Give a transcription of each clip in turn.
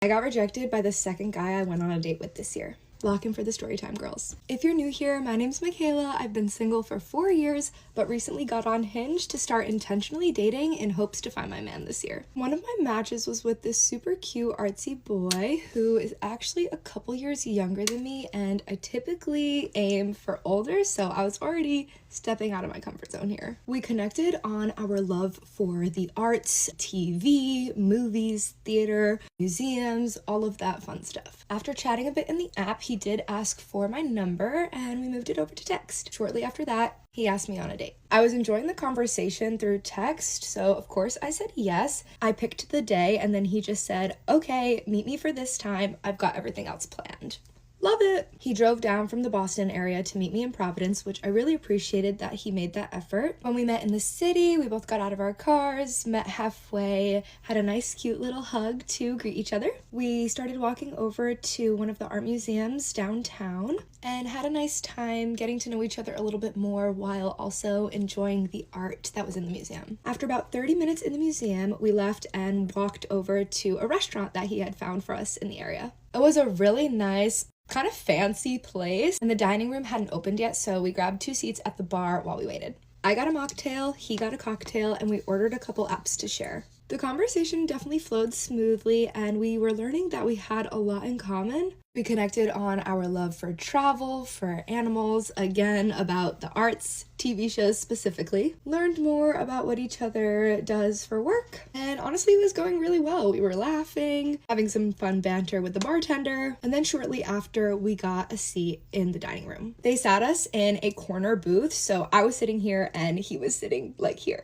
I got rejected by the second guy I went on a date with this year. Lock in for the Storytime girls. If you're new here, my name's Michaela. I've been single for 4 years, but recently got on Unhinged to start intentionally dating in hopes to find my man this year. One of my matches was with this super cute artsy boy who is actually a couple years younger than me, and I typically aim for older, so I was already stepping out of my comfort zone here. We connected on our love for the arts, TV, movies, theater, museums, all of that fun stuff. After chatting a bit in the app, he did ask for my number and we moved it over to text. Shortly after that, he asked me on a date. I was enjoying the conversation through text, so of course I said yes. I picked the day and then he just said, okay, meet me for this time. I've got everything else planned. Love it! He drove down from the Boston area to meet me in Providence, which I really appreciated that he made that effort. When we met in the city, we both got out of our cars, met halfway, had a nice cute little hug to greet each other. We started walking over to one of the art museums downtown and had a nice time getting to know each other a little bit more while also enjoying the art that was in the museum. After about 30 minutes in the museum, we left and walked over to a restaurant that he had found for us in the area. It was a really nice, kind of fancy place, and the dining room hadn't opened yet, so we grabbed 2 seats at the bar while we waited. I got a mocktail, he got a cocktail, and we ordered a couple apps to share. The conversation definitely flowed smoothly, and we were learning that we had a lot in common. We connected on our love for travel, for animals, again about the arts, TV shows specifically, learned more about what each other does for work, and honestly it was going really well. We were laughing, having some fun banter with the bartender, and then shortly after we got a seat in the dining room. They sat us in a corner booth, so I was sitting here and he was sitting like here.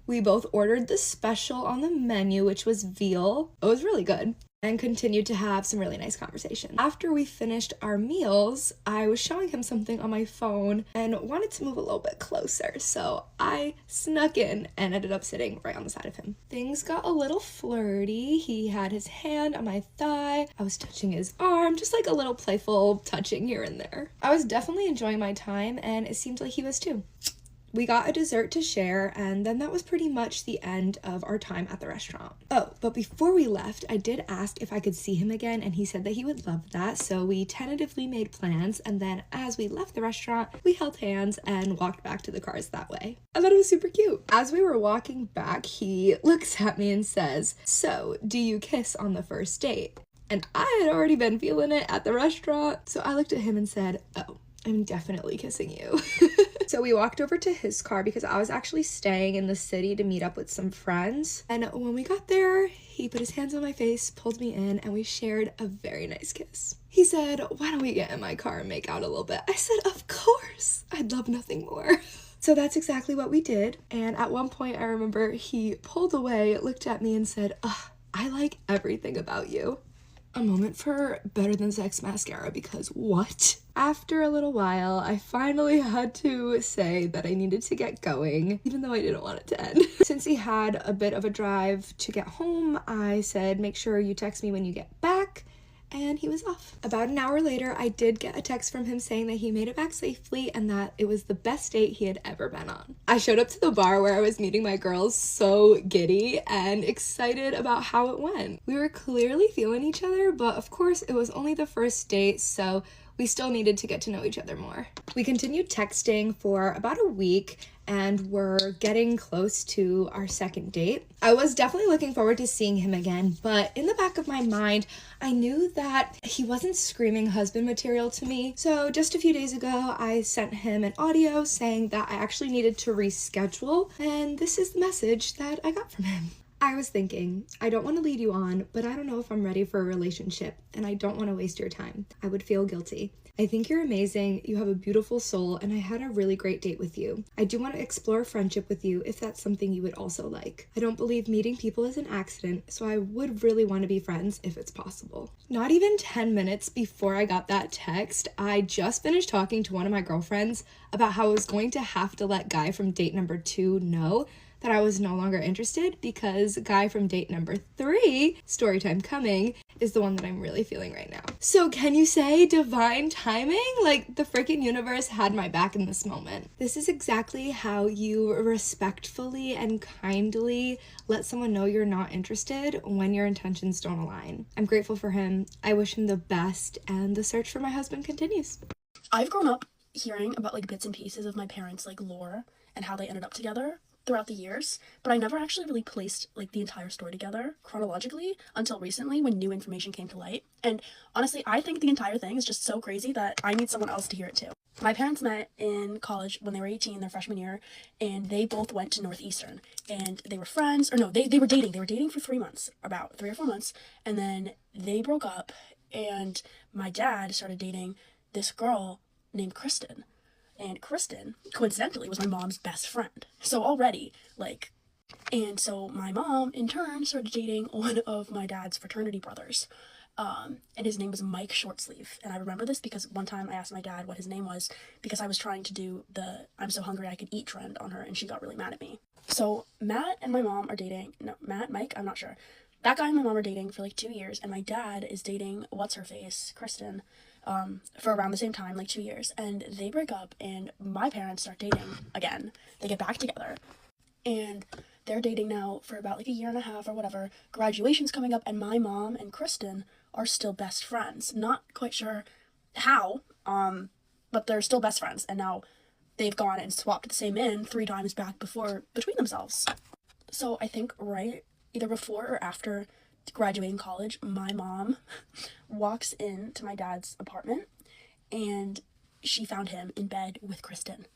We both ordered the special on the menu, which was veal. It was really good, and continued to have some really nice conversation. After we finished our meals, I was showing him something on my phone and wanted to move a little bit closer, so I snuck in and ended up sitting right on the side of him. Things got a little flirty. He had his hand on my thigh. I was touching his arm, just like a little playful touching here and there. I was definitely enjoying my time, and it seemed like he was too. We got a dessert to share, and then that was pretty much the end of our time at the restaurant. Oh, but before we left, I did ask if I could see him again, and he said that he would love that, so we tentatively made plans, and then as we left the restaurant, we held hands and walked back to the cars that way. I thought it was super cute. As we were walking back, he looks at me and says, "So, do you kiss on the first date?" And I had already been feeling it at the restaurant, so I looked at him and said, "Oh, I'm definitely kissing you." So we walked over to his car because I was actually staying in the city to meet up with some friends. And when we got there, he put his hands on my face, pulled me in, and we shared a very nice kiss. He said, "Why don't we get in my car and make out a little bit?" I said, "Of course, I'd love nothing more." So that's exactly what we did. And at one point I remember he pulled away, looked at me and said, "Ugh, I like everything about you." A moment for Better Than Sex mascara, because what? After a little while, I finally had to say that I needed to get going, even though I didn't want it to end. Since he had a bit of a drive to get home, I said, "Make sure you text me when you get back." And he was off. About an hour later, I did get a text from him saying that he made it back safely and that it was the best date he had ever been on. I showed up to the bar where I was meeting my girls so giddy and excited about how it went. We were clearly feeling each other, but of course it was only the first date, so we still needed to get to know each other more. We continued texting for about a week and were getting close to our second date. I was definitely looking forward to seeing him again, but in the back of my mind, I knew that he wasn't screaming husband material to me. So just a few days ago, I sent him an audio saying that I actually needed to reschedule, and this is the message that I got from him. I was thinking, I don't want to lead you on, but I don't know if I'm ready for a relationship, and I don't want to waste your time. I would feel guilty. I think you're amazing, you have a beautiful soul, and I had a really great date with you. I do want to explore friendship with you if that's something you would also like. I don't believe meeting people is an accident, so I would really want to be friends if it's possible. Not even 10 minutes before I got that text, I just finished talking to one of my girlfriends about how I was going to have to let guy from date number 2 know that I was no longer interested because guy from date number 3, storytime coming, is the one that I'm really feeling right now. So can you say divine timing? Like, the freaking universe had my back in this moment. This is exactly how you respectfully and kindly let someone know you're not interested when your intentions don't align. I'm grateful for him. I wish him the best, and the search for my husband continues. I've grown up hearing about like bits and pieces of my parents' like lore and how they ended up together throughout the years, but I never actually really placed like the entire story together chronologically until recently when new information came to light. And honestly, I think the entire thing is just so crazy that I need someone else to hear it too. My parents met in college when they were 18, their freshman year, and they both went to Northeastern, and they were friends, or no, they were dating. They were dating for 3 months, about 3 or 4 months, and then they broke up, and my dad started dating this girl named Kristen. And Kristen, coincidentally, was my mom's best friend. So already, and so my mom, in turn, started dating one of my dad's fraternity brothers. And his name was Mike Shortsleeve. And I remember this because one time I asked my dad what his name was because I was trying to do the I'm so hungry I could eat trend on her, and she got really mad at me. So Matt and my mom are dating. No, Mike, I'm not sure. That guy and my mom are dating for like 2 years, and my dad is dating what's-her-face, Kristen, for around the same time, like 2 years. And they break up, and my parents start dating again. They get back together, and they're dating now for about like a year and a half or whatever. Graduation's coming up, and my mom and Kristen are still best friends. Not quite sure how, but they're still best friends, and now they've gone and swapped the same in 3 times back between themselves. So I think either before or after graduating college, my mom walks into my dad's apartment, and she found him in bed with Kristen.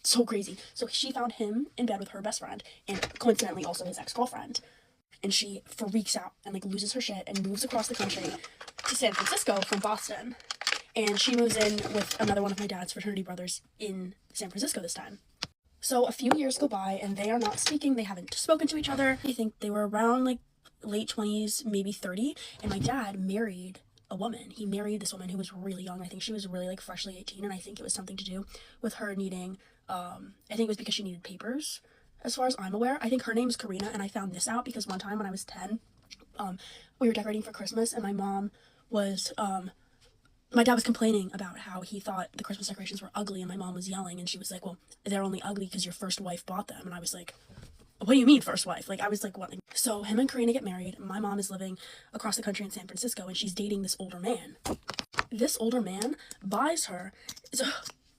So crazy. So she found him in bed with her best friend, and coincidentally also his ex-girlfriend. And she freaks out and like loses her shit and moves across the country to San Francisco from Boston. And she moves in with another one of my dad's fraternity brothers in San Francisco this time. So a few years go by, and they are not speaking. They haven't spoken to each other. I think they were around like late 20s, maybe 30. And my dad married a woman. He married this woman who was really young. I think she was really like freshly 18. And I think it was something to do with her needing, I think it was because she needed papers, as far as I'm aware. I think her name is Karina. And I found this out because one time when I was 10, we were decorating for Christmas, and my dad was complaining about how he thought the Christmas decorations were ugly, and my mom was yelling, and she was like, well, they're only ugly because your first wife bought them. And I was like, what do you mean first wife? Like, I was like, what? So him and Karina get married. My mom is living across the country in San Francisco, and she's dating this older man. This older man buys her, so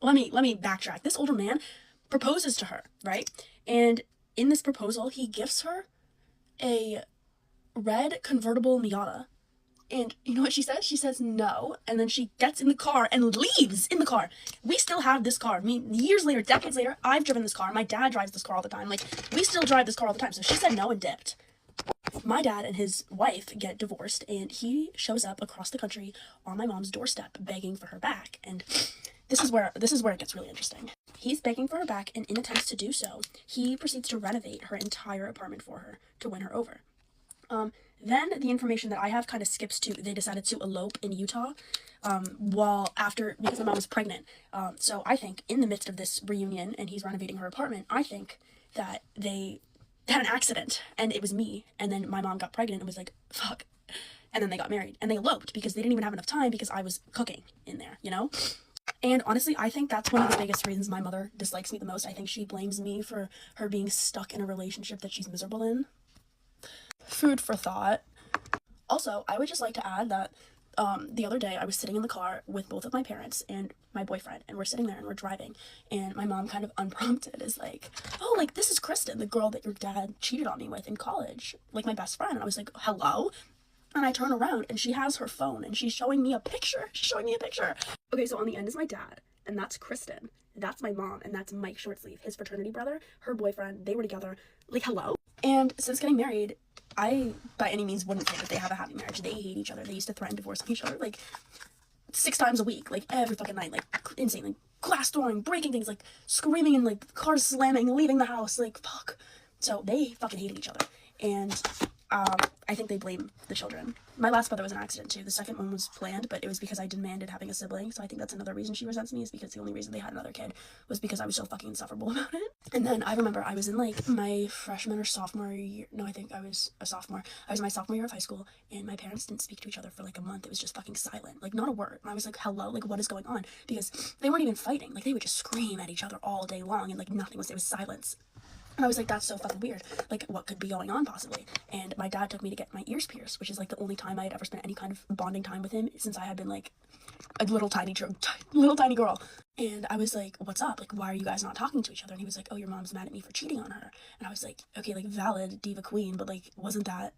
let me backtrack. This older man proposes to her, right? And in this proposal, he gifts her a red convertible Miata. And you know what she says? She says no, and then she gets in the car and leaves in the car. We still have this car. I mean, years later, decades later, I've driven this car. My dad drives this car all the time. Like, we still drive this car all the time. So she said no and dipped. My dad and his wife get divorced, and he shows up across the country on my mom's doorstep begging for her back. And this is where it gets really interesting. He's begging for her back, and in attempts to do so, he proceeds to renovate her entire apartment for her to win her over. Then the information that I have kind of skips to they decided to elope in Utah because my mom was pregnant. So I think in the midst of this reunion and he's renovating her apartment, I think that they had an accident and it was me. And then my mom got pregnant and was like, fuck. And then they got married and they eloped because they didn't even have enough time because I was cooking in there, you know? And honestly, I think that's one of the biggest reasons my mother dislikes me the most. I think she blames me for her being stuck in a relationship that she's miserable in. Food for thought. Also, I would just like to add that the other day I was sitting in the car with both of my parents and my boyfriend, and we're sitting there and we're driving, and my mom kind of unprompted is like, oh, like, this is Kristen, the girl that your dad cheated on me with in college, like my best friend. And I was like, hello? And I turn around and she has her phone and she's showing me a picture. Okay, so on the end is my dad, and that's Kristen. That's my mom, and that's Mike Shortsleeve, his fraternity brother, her boyfriend. They were together. Like, hello? And since getting married, I, by any means, wouldn't say that they have a happy marriage. They hate each other. They used to threaten divorce on each other, like, 6 times a week, like, every fucking night, like, insane, like, glass throwing, breaking things, like, screaming and, like, cars slamming, leaving the house, like, fuck. So they fucking hated each other. And I think they blame the children. My last brother was an accident too. The second one was planned, but it was because I demanded having a sibling. So I think that's another reason she resents me, is because the only reason they had another kid was because I was so fucking insufferable about it. And then I remember I was in like my freshman or sophomore year. No, I think I was a sophomore. I was in my sophomore year of high school, and my parents didn't speak to each other for like a month. It was just fucking silent, like not a word. And I was like, hello, like what is going on? Because they weren't even fighting. Like they would just scream at each other all day long, and like nothing was, it was silence. And I was like, that's so fucking weird. Like, what could be going on, possibly? And my dad took me to get my ears pierced, which is, like, the only time I had ever spent any kind of bonding time with him since I had been, like, a little tiny girl. And I was like, what's up? Like, why are you guys not talking to each other? And he was like, oh, your mom's mad at me for cheating on her. And I was like, okay, like, valid, diva queen, but, like, wasn't that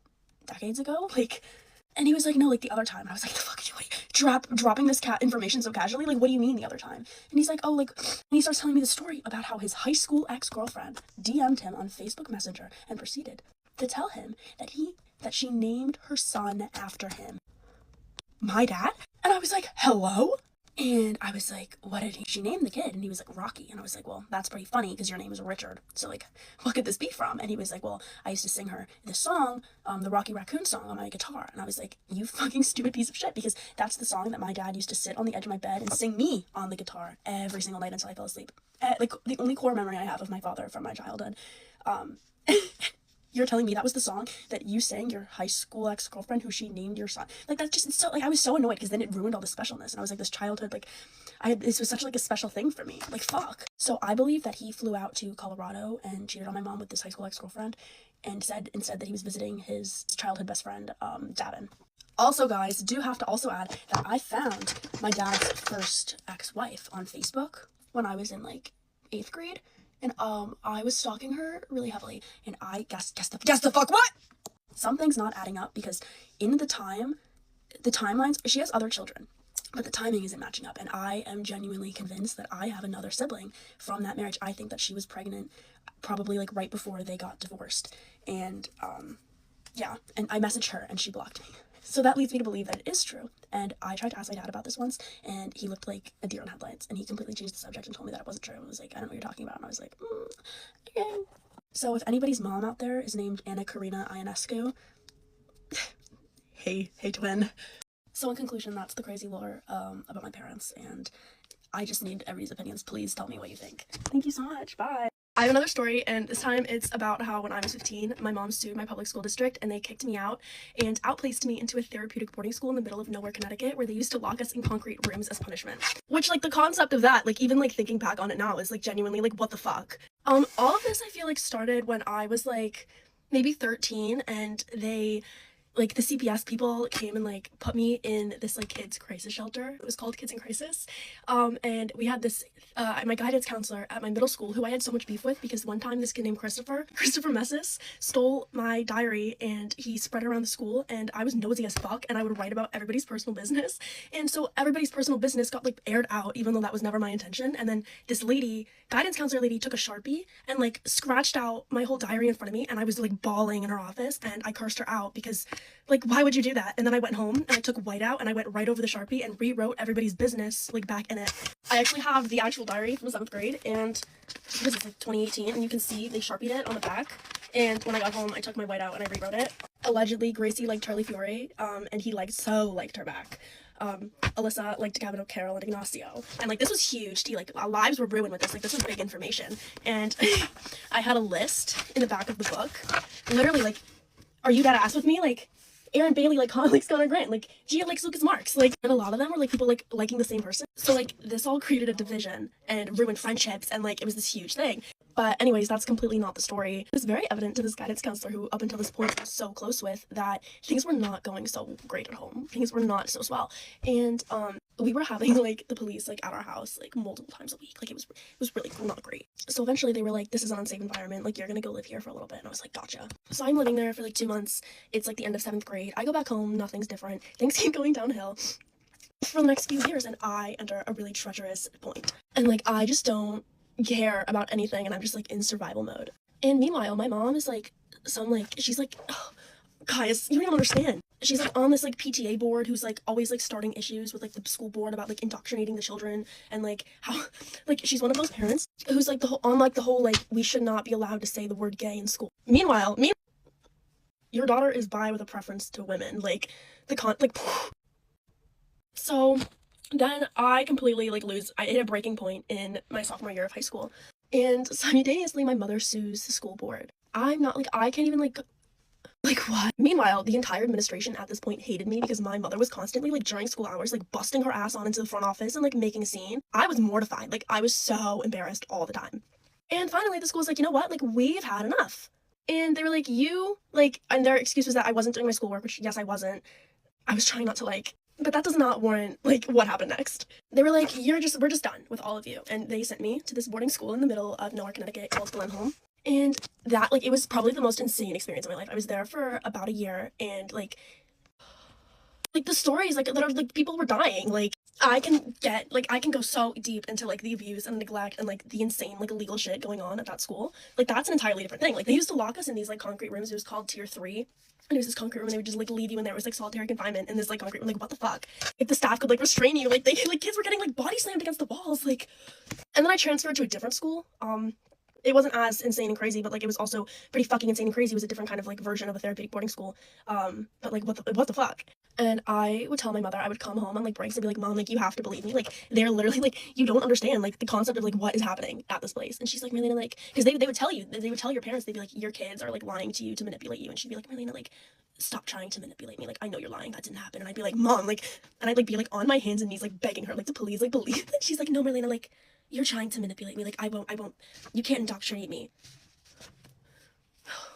decades ago? Like... And he was like, no, like, the other time. And I was like, the fuck are you dropping this information so casually? Like, what do you mean the other time? And he's like, oh, like, and he starts telling me the story about how his high school ex-girlfriend DM'd him on Facebook Messenger and proceeded to tell him that she named her son after him. My dad? And I was like, hello? And I was like, what did she name the kid? And he was like, Rocky. And I was like, well, that's pretty funny because your name is Richard. So, like, what could this be from? And he was like, well, I used to sing her this song, the Rocky Raccoon song, on my guitar. And I was like, you fucking stupid piece of shit, because that's the song that my dad used to sit on the edge of my bed and sing me on the guitar every single night until I fell asleep. Like, the only core memory I have of my father from my childhood. You're telling me that was the song that you sang your high school ex-girlfriend who she named your son? Like, that's just, it's so, like, I was so annoyed because then it ruined all the specialness. And I was like, this childhood, like, this was such, like, a special thing for me. Like, fuck. So I believe that he flew out to Colorado and cheated on my mom with this high school ex-girlfriend and said that he was visiting his childhood best friend, Davin. Also, guys, do have to also add that I found my dad's first ex-wife on Facebook when I was in, like, 8th grade. And I was stalking her really heavily, and I guess the fuck what? Something's not adding up, because in the timelines, she has other children, but the timing isn't matching up, and I am genuinely convinced that I have another sibling from that marriage. I think that she was pregnant probably like right before they got divorced, and yeah, and I messaged her and she blocked me. So that leads me to believe that it is true. And I tried to ask my dad about this once, and he looked like a deer in headlights, and he completely changed the subject and told me that it wasn't true. And was like, I don't know what you're talking about. And I was like, okay. So if anybody's mom out there is named Anna Karina Ionescu, hey twin. So in conclusion, that's the crazy lore about my parents, and I just need everybody's opinions. Please tell me what you think. Thank you so much. Bye. I have another story, and this time it's about how when I was 15, my mom sued my public school district, and they kicked me out and outplaced me into a therapeutic boarding school in the middle of nowhere, Connecticut, where they used to lock us in concrete rooms as punishment. Which, like, the concept of that, like, even, like, thinking back on it now is, like, genuinely, like, what the fuck? All of this, I feel like, started when I was, like, maybe 13, and they... like, the CPS people came and, like, put me in this, like, kids crisis shelter. It was called Kids in Crisis. And we had this, my guidance counselor at my middle school, who I had so much beef with, because one time this kid named Christopher Messis, stole my diary, and he spread it around the school, and I was nosy as fuck, and I would write about everybody's personal business. And so everybody's personal business got, like, aired out, even though that was never my intention. And then this lady, guidance counselor lady, took a Sharpie and, like, scratched out my whole diary in front of me, and I was, like, bawling in her office, and I cursed her out because, like, why would you do that? And then I went home and I took whiteout and I went right over the Sharpie and rewrote everybody's business, like, back in it. I actually have the actual diary from 7th grade, and because it's like 2018, and you can see they Sharpied it on the back. And when I got home, I took my whiteout and I rewrote it. Allegedly, Gracie liked Charlie Fiore, and he liked her back. Alyssa liked Gavin O'Carroll and Ignacio, and, like, this was huge tea. Like, our lives were ruined with this. Like, this was big information. And I had a list in the back of the book, literally, like, are you dead ass with me? Like, Aaron Bailey, like, likes Connor Grant, like, Gia likes Lucas Marks, like, and a lot of them were, like, people, like, liking the same person. So, like, this all created a division and ruined friendships, and, like, it was this huge thing. But anyways, that's completely not the story. It was very evident to this guidance counselor, who up until this point I was so close with, that things were not going so great at home. Things were not so swell. And we were having, like, the police, like, at our house, like, multiple times a week. Like, it was really not great. So eventually they were like, this is an unsafe environment, like, you're gonna go live here for a little bit. And I was like, gotcha. So I'm living there for, like, 2 months. It's, like, the end of 7th grade. I go back home, nothing's different. Things keep going downhill for the next few years, and I enter a really treacherous point. And, like, I just don't care about anything, and I'm just, like, in survival mode. And meanwhile, my mom is, like, she's like, oh, guys, you don't even understand. She's, like, on this, like, PTA board who's, like, always, like, starting issues with, like, the school board about, like, indoctrinating the children, and, like, how, like, she's one of those parents who's, like, the whole, like, we should not be allowed to say the word gay in school. Meanwhile, your daughter is bi with a preference to women. Like, so then I completely like I hit a breaking point in my sophomore year of high school. And simultaneously my mother sues the school board. I'm not like, I can't even like what? Meanwhile, the entire administration at this point hated me because my mother was constantly like during school hours like busting her ass on into the front office and like making a scene. I was mortified. Like I was so embarrassed all the time. And finally the school was like, you know what? Like we've had enough. And they were like, and their excuse was that I wasn't doing my schoolwork, which yes, I wasn't. I was trying not to but that does not warrant like what happened next. They were like, we're just done with all of you. And they sent me to this boarding school in the middle of nowhere, Connecticut called Glenholm. And that like it was probably the most insane experience of my life. I was there for about a year, and like the stories like that are like people were dying. Like I can go so deep into like the abuse and neglect and like the insane like illegal shit going on at that school. Like that's an entirely different thing. Like they used to lock us in these like concrete rooms. It was called Tier 3. And it was this concrete room, and they would just like leave you in there. It was like solitary confinement in this like concrete room. Like what the fuck? If the staff could like restrain you, like kids were getting like body slammed against the walls. Like, and then I transferred to a different school. It wasn't as insane and crazy, but like it was also pretty fucking insane and crazy. It was a different kind of like version of a therapeutic boarding school. But like what the fuck? And I would tell my mother, I would come home on like breaks and be like, Mom, like you have to believe me. Like they're literally like, you don't understand like the concept of like what is happening at this place. And she's like, Marlena, like, because they would tell your parents, they'd be like, your kids are like lying to you to manipulate you. And she'd be like, Marlena, like, stop trying to manipulate me. Like I know you're lying. That didn't happen. And I'd be like, Mom, like, and I'd like be like on my hands and knees like begging her like to please like believe it. She's like, no, Marlena, like you're trying to manipulate me. Like I won't. You can't indoctrinate me.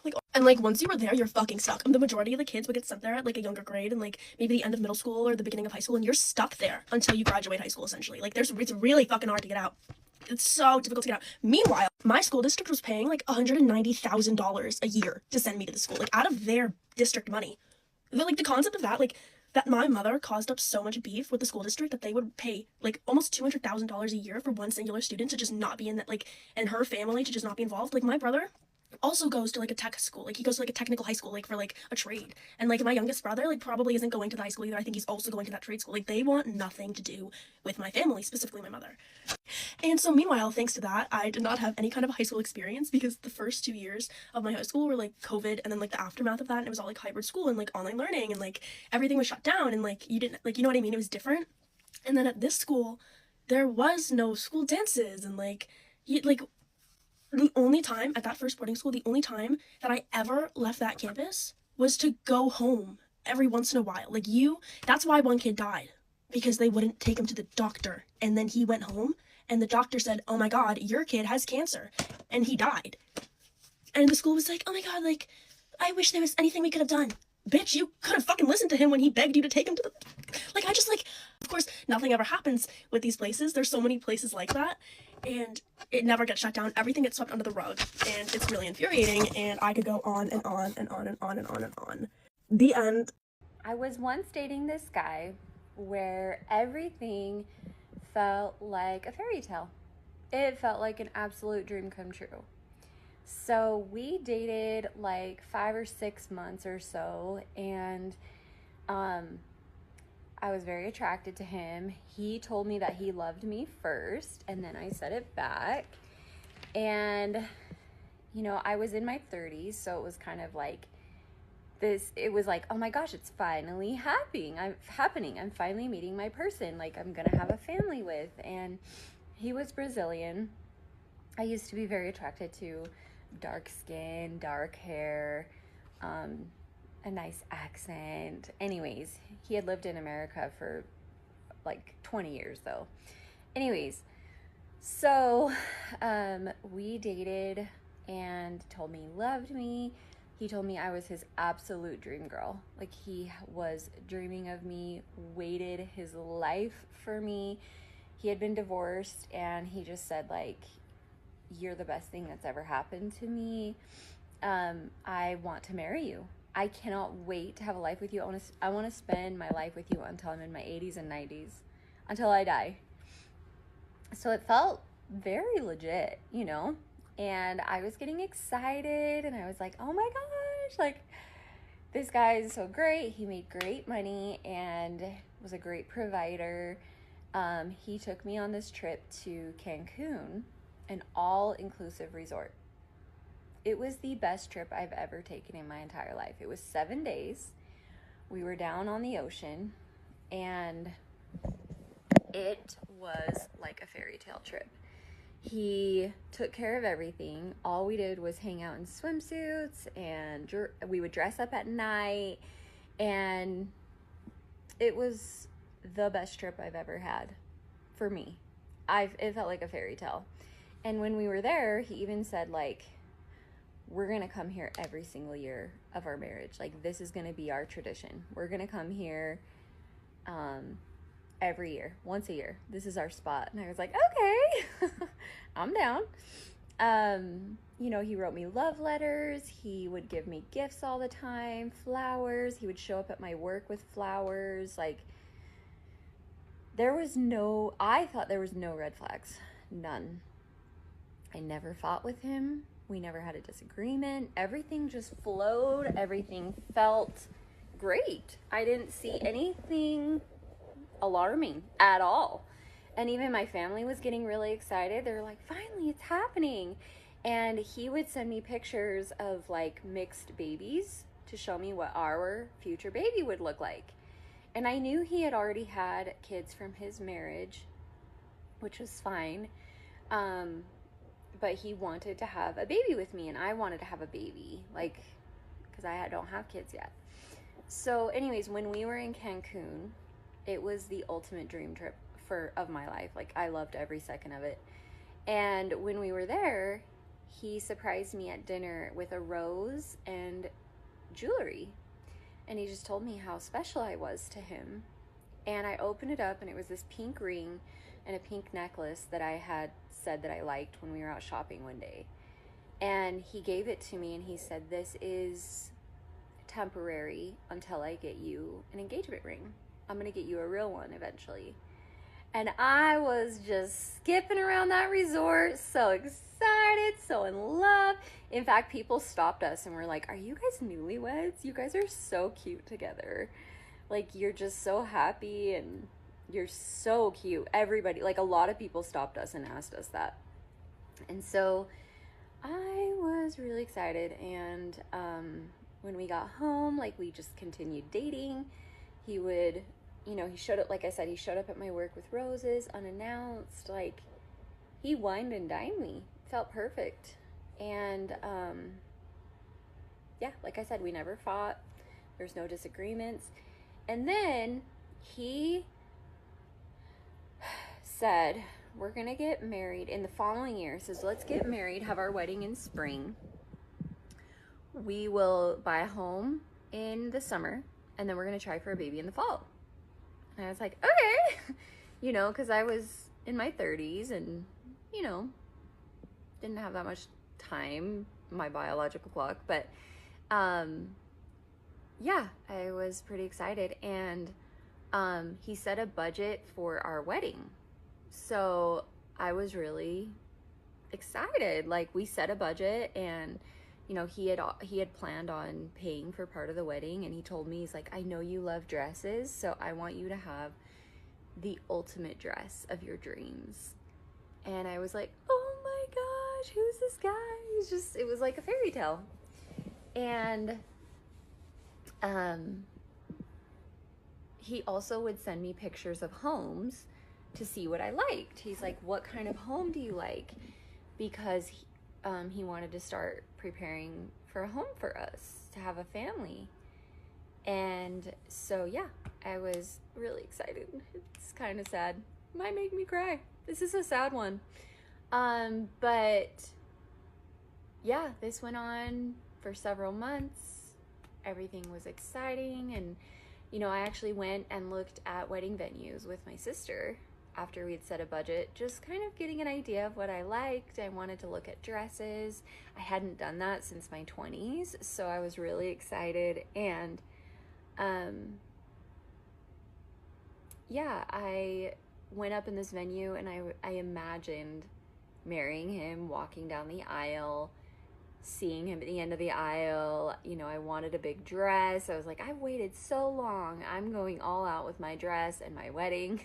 Like, and like once you were there, you're fucking stuck. And the majority of the kids would get sent there at like a younger grade and like maybe the end of middle school or the beginning of high school, and you're stuck there until you graduate high school essentially. Like it's really fucking hard to get out. It's so difficult to get out. Meanwhile, my school district was paying like $190,000 a year to send me to the school, like out of their district money. The concept of that, like that my mother caused up so much beef with the school district that they would pay like almost $200,000 a year for one singular student to just not be in that, like, and her family to just not be involved. Like my brother also goes to like a tech school, like he goes to like a technical high school, like for like a trade, and like my youngest brother like probably isn't going to the high school either. I think he's also going to that trade school. Like they want nothing to do with my family, specifically my mother. And so meanwhile, thanks to that, I did not have any kind of high school experience because the first 2 years of my high school were like COVID, and then like the aftermath of that, and it was all like hybrid school and like online learning, and like everything was shut down, and like you didn't, like, you know what I mean, it was different. And then at this school there was no school dances, and like the only time at that first boarding school, the only time that I ever left that campus was to go home every once in a while. Like that's why one kid died, because they wouldn't take him to the doctor. And then he went home and the doctor said, oh my God, your kid has cancer. And he died. And the school was like, oh my God, like, I wish there was anything we could have done. Bitch, you could have fucking listened to him when he begged you to take him to the... Like, I just, like... Of course, nothing ever happens with these places. There's so many places like that. And it never gets shut down. Everything gets swept under the rug. And it's really infuriating. And I could go on and on and on and on and on and on. The end. I was once dating this guy where everything felt like a fairy tale. It felt like an absolute dream come true. So we dated like 5 or 6 months or so, and I was very attracted to him. He told me that he loved me first, and then I said it back. And you know, I was in my 30s, so it was kind of like this, it was like, oh my gosh, it's finally happening. I'm finally meeting my person, like I'm gonna have a family with. And he was Brazilian. I used to be very attracted to dark skin, dark hair, a nice accent. Anyways, he had lived in America for like 20 years though. Anyways, so we dated and told me he loved me. He told me I was his absolute dream girl. Like he was dreaming of me, waited his life for me. He had been divorced and he just said like, you're the best thing that's ever happened to me. I want to marry you. I cannot wait to have a life with you. I want to spend my life with you until I'm in my 80s and 90s, until I die. So it felt very legit, you know? And I was getting excited and I was like, oh my gosh, like this guy is so great. He made great money and was a great provider. He took me on this trip to Cancun, an all-inclusive resort. It was the best trip I've ever taken in my entire life. It was 7 days. We were down on the ocean, and it was like a fairy tale trip. He took care of everything. All we did was hang out in swimsuits, and we would dress up at night, and it was the best trip I've ever had for me. It felt like a fairy tale. And when we were there, he even said, like, we're going to come here every single year of our marriage. Like, this is going to be our tradition. We're going to come here every year, once a year. This is our spot. And I was like, okay, I'm down. You know, he wrote me love letters. He would give me gifts all the time, flowers. He would show up at my work with flowers. Like, I thought there was no red flags. None. I never fought with him. We never had a disagreement. Everything just flowed. Everything felt great. I didn't see anything alarming at all. And even my family was getting really excited. They were like, finally, it's happening. And he would send me pictures of like mixed babies to show me what our future baby would look like. And I knew he had already had kids from his marriage, which was fine. But he wanted to have a baby with me, and I wanted to have a baby, like, because I don't have kids yet. So anyways, when we were in Cancun, it was the ultimate dream trip of my life. Like, I loved every second of it. And when we were there, he surprised me at dinner with a rose and jewelry. And he just told me how special I was to him. And I opened it up, and it was this pink ring and a pink necklace that I had said that I liked when we were out shopping one day. And he gave it to me, and he said, this is temporary until I get you an engagement ring. I'm going to get you a real one eventually. And I was just skipping around that resort, so excited, so in love. In fact, people stopped us and were like, are you guys newlyweds? You guys are so cute together. Like, you're just so happy, and you're so cute. Everybody, like, a lot of people stopped us and asked us that. And so I was really excited. And when we got home, like, we just continued dating. He would, you know, he showed up, like I said, he showed up at my work with roses, unannounced. Like, he wined and dined me. Felt perfect. And yeah, like I said, we never fought. There's no disagreements. And then he said, we're going to get married in the following year. He says, let's get married, have our wedding in spring. We will buy a home in the summer, and then we're going to try for a baby in the fall. And I was like, okay, you know, because I was in my 30s and, you know, didn't have that much time, my biological clock. But yeah, I was pretty excited. And he set a budget for our wedding. So I was really excited. Like, we set a budget, and you know, he had planned on paying for part of the wedding, and he told me, he's like, I know you love dresses, so I want you to have the ultimate dress of your dreams. And I was like, oh my gosh, who's this guy? It was like a fairy tale. And he also would send me pictures of homes to see what I liked. He's like, what kind of home do you like? Because he wanted to start preparing for a home for us, to have a family. And so, yeah, I was really excited. It's kind of sad. Might make me cry. This is a sad one. But yeah, this went on for several months. Everything was exciting. And, you know, I actually went and looked at wedding venues with my sister after we had set a budget, just kind of getting an idea of what I liked. I wanted to look at dresses. I hadn't done that since my 20s, so I was really excited. And yeah, I went up in this venue, and I imagined marrying him, walking down the aisle, seeing him at the end of the aisle. You know, I wanted a big dress. I was like, I've waited so long. I'm going all out with my dress and my wedding.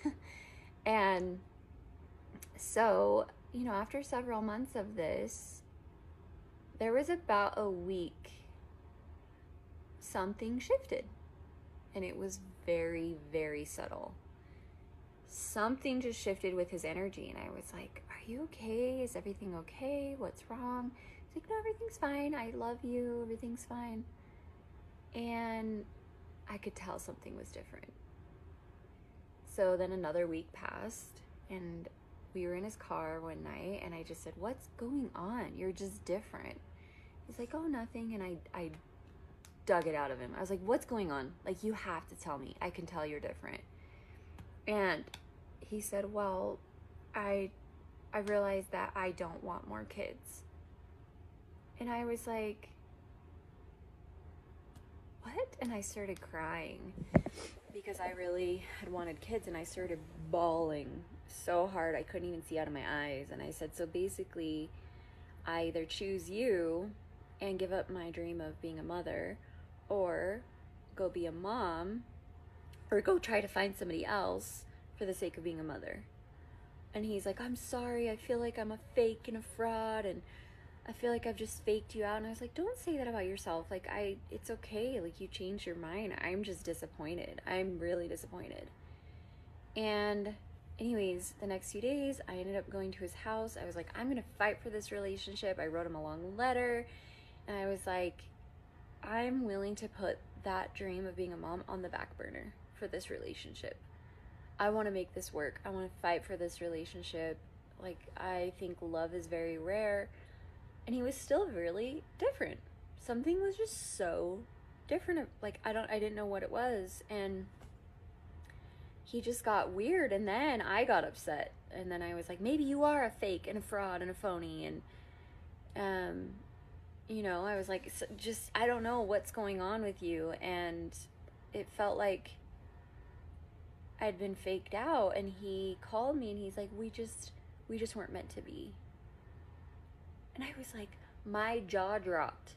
And so, you know, after several months of this, there was about a week something shifted, and it was very, very subtle. Something just shifted with his energy, and I was like, are you okay? Is everything okay? What's wrong? He's like, no, everything's fine. I love you. Everything's fine. And I could tell something was different. So then another week passed, and we were in his car one night, and I just said, what's going on? You're just different. He's like, oh, nothing. And I dug it out of him. I was like, what's going on? Like, you have to tell me. I can tell you're different. And he said, well, I realized that I don't want more kids. And I was like, what? And I started crying because I really had wanted kids, and I started bawling so hard I couldn't even see out of my eyes. And I said, so basically, I either choose you and give up my dream of being a mother, or go be a mom, or go try to find somebody else for the sake of being a mother. And he's like, I'm sorry, I feel like I'm a fake and a fraud, and I feel like I've just faked you out. And I was like, don't say that about yourself. Like, it's okay. Like, you changed your mind. I'm just disappointed. I'm really disappointed. And anyways, the next few days, I ended up going to his house. I was like, I'm going to fight for this relationship. I wrote him a long letter, and I was like, I'm willing to put that dream of being a mom on the back burner for this relationship. I want to make this work. I want to fight for this relationship. Like, I think love is very rare. And he was still really different. Something was just so different. Like, I didn't know what it was. And he just got weird. And then I got upset. And then I was like, maybe you are a fake and a fraud and a phony. And, you know, I was like, just, I don't know what's going on with you. And it felt like I'd been faked out. And he called me and he's like, we just weren't meant to be. And I was like, my jaw dropped.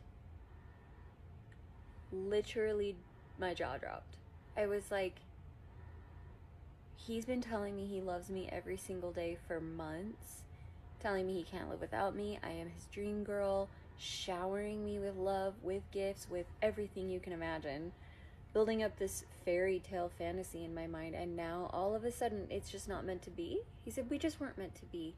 Literally, my jaw dropped. I was like, he's been telling me he loves me every single day for months, telling me he can't live without me. I am his dream girl, showering me with love, with gifts, with everything you can imagine, building up this fairy tale fantasy in my mind. And now, all of a sudden, it's just not meant to be. He said, we just weren't meant to be.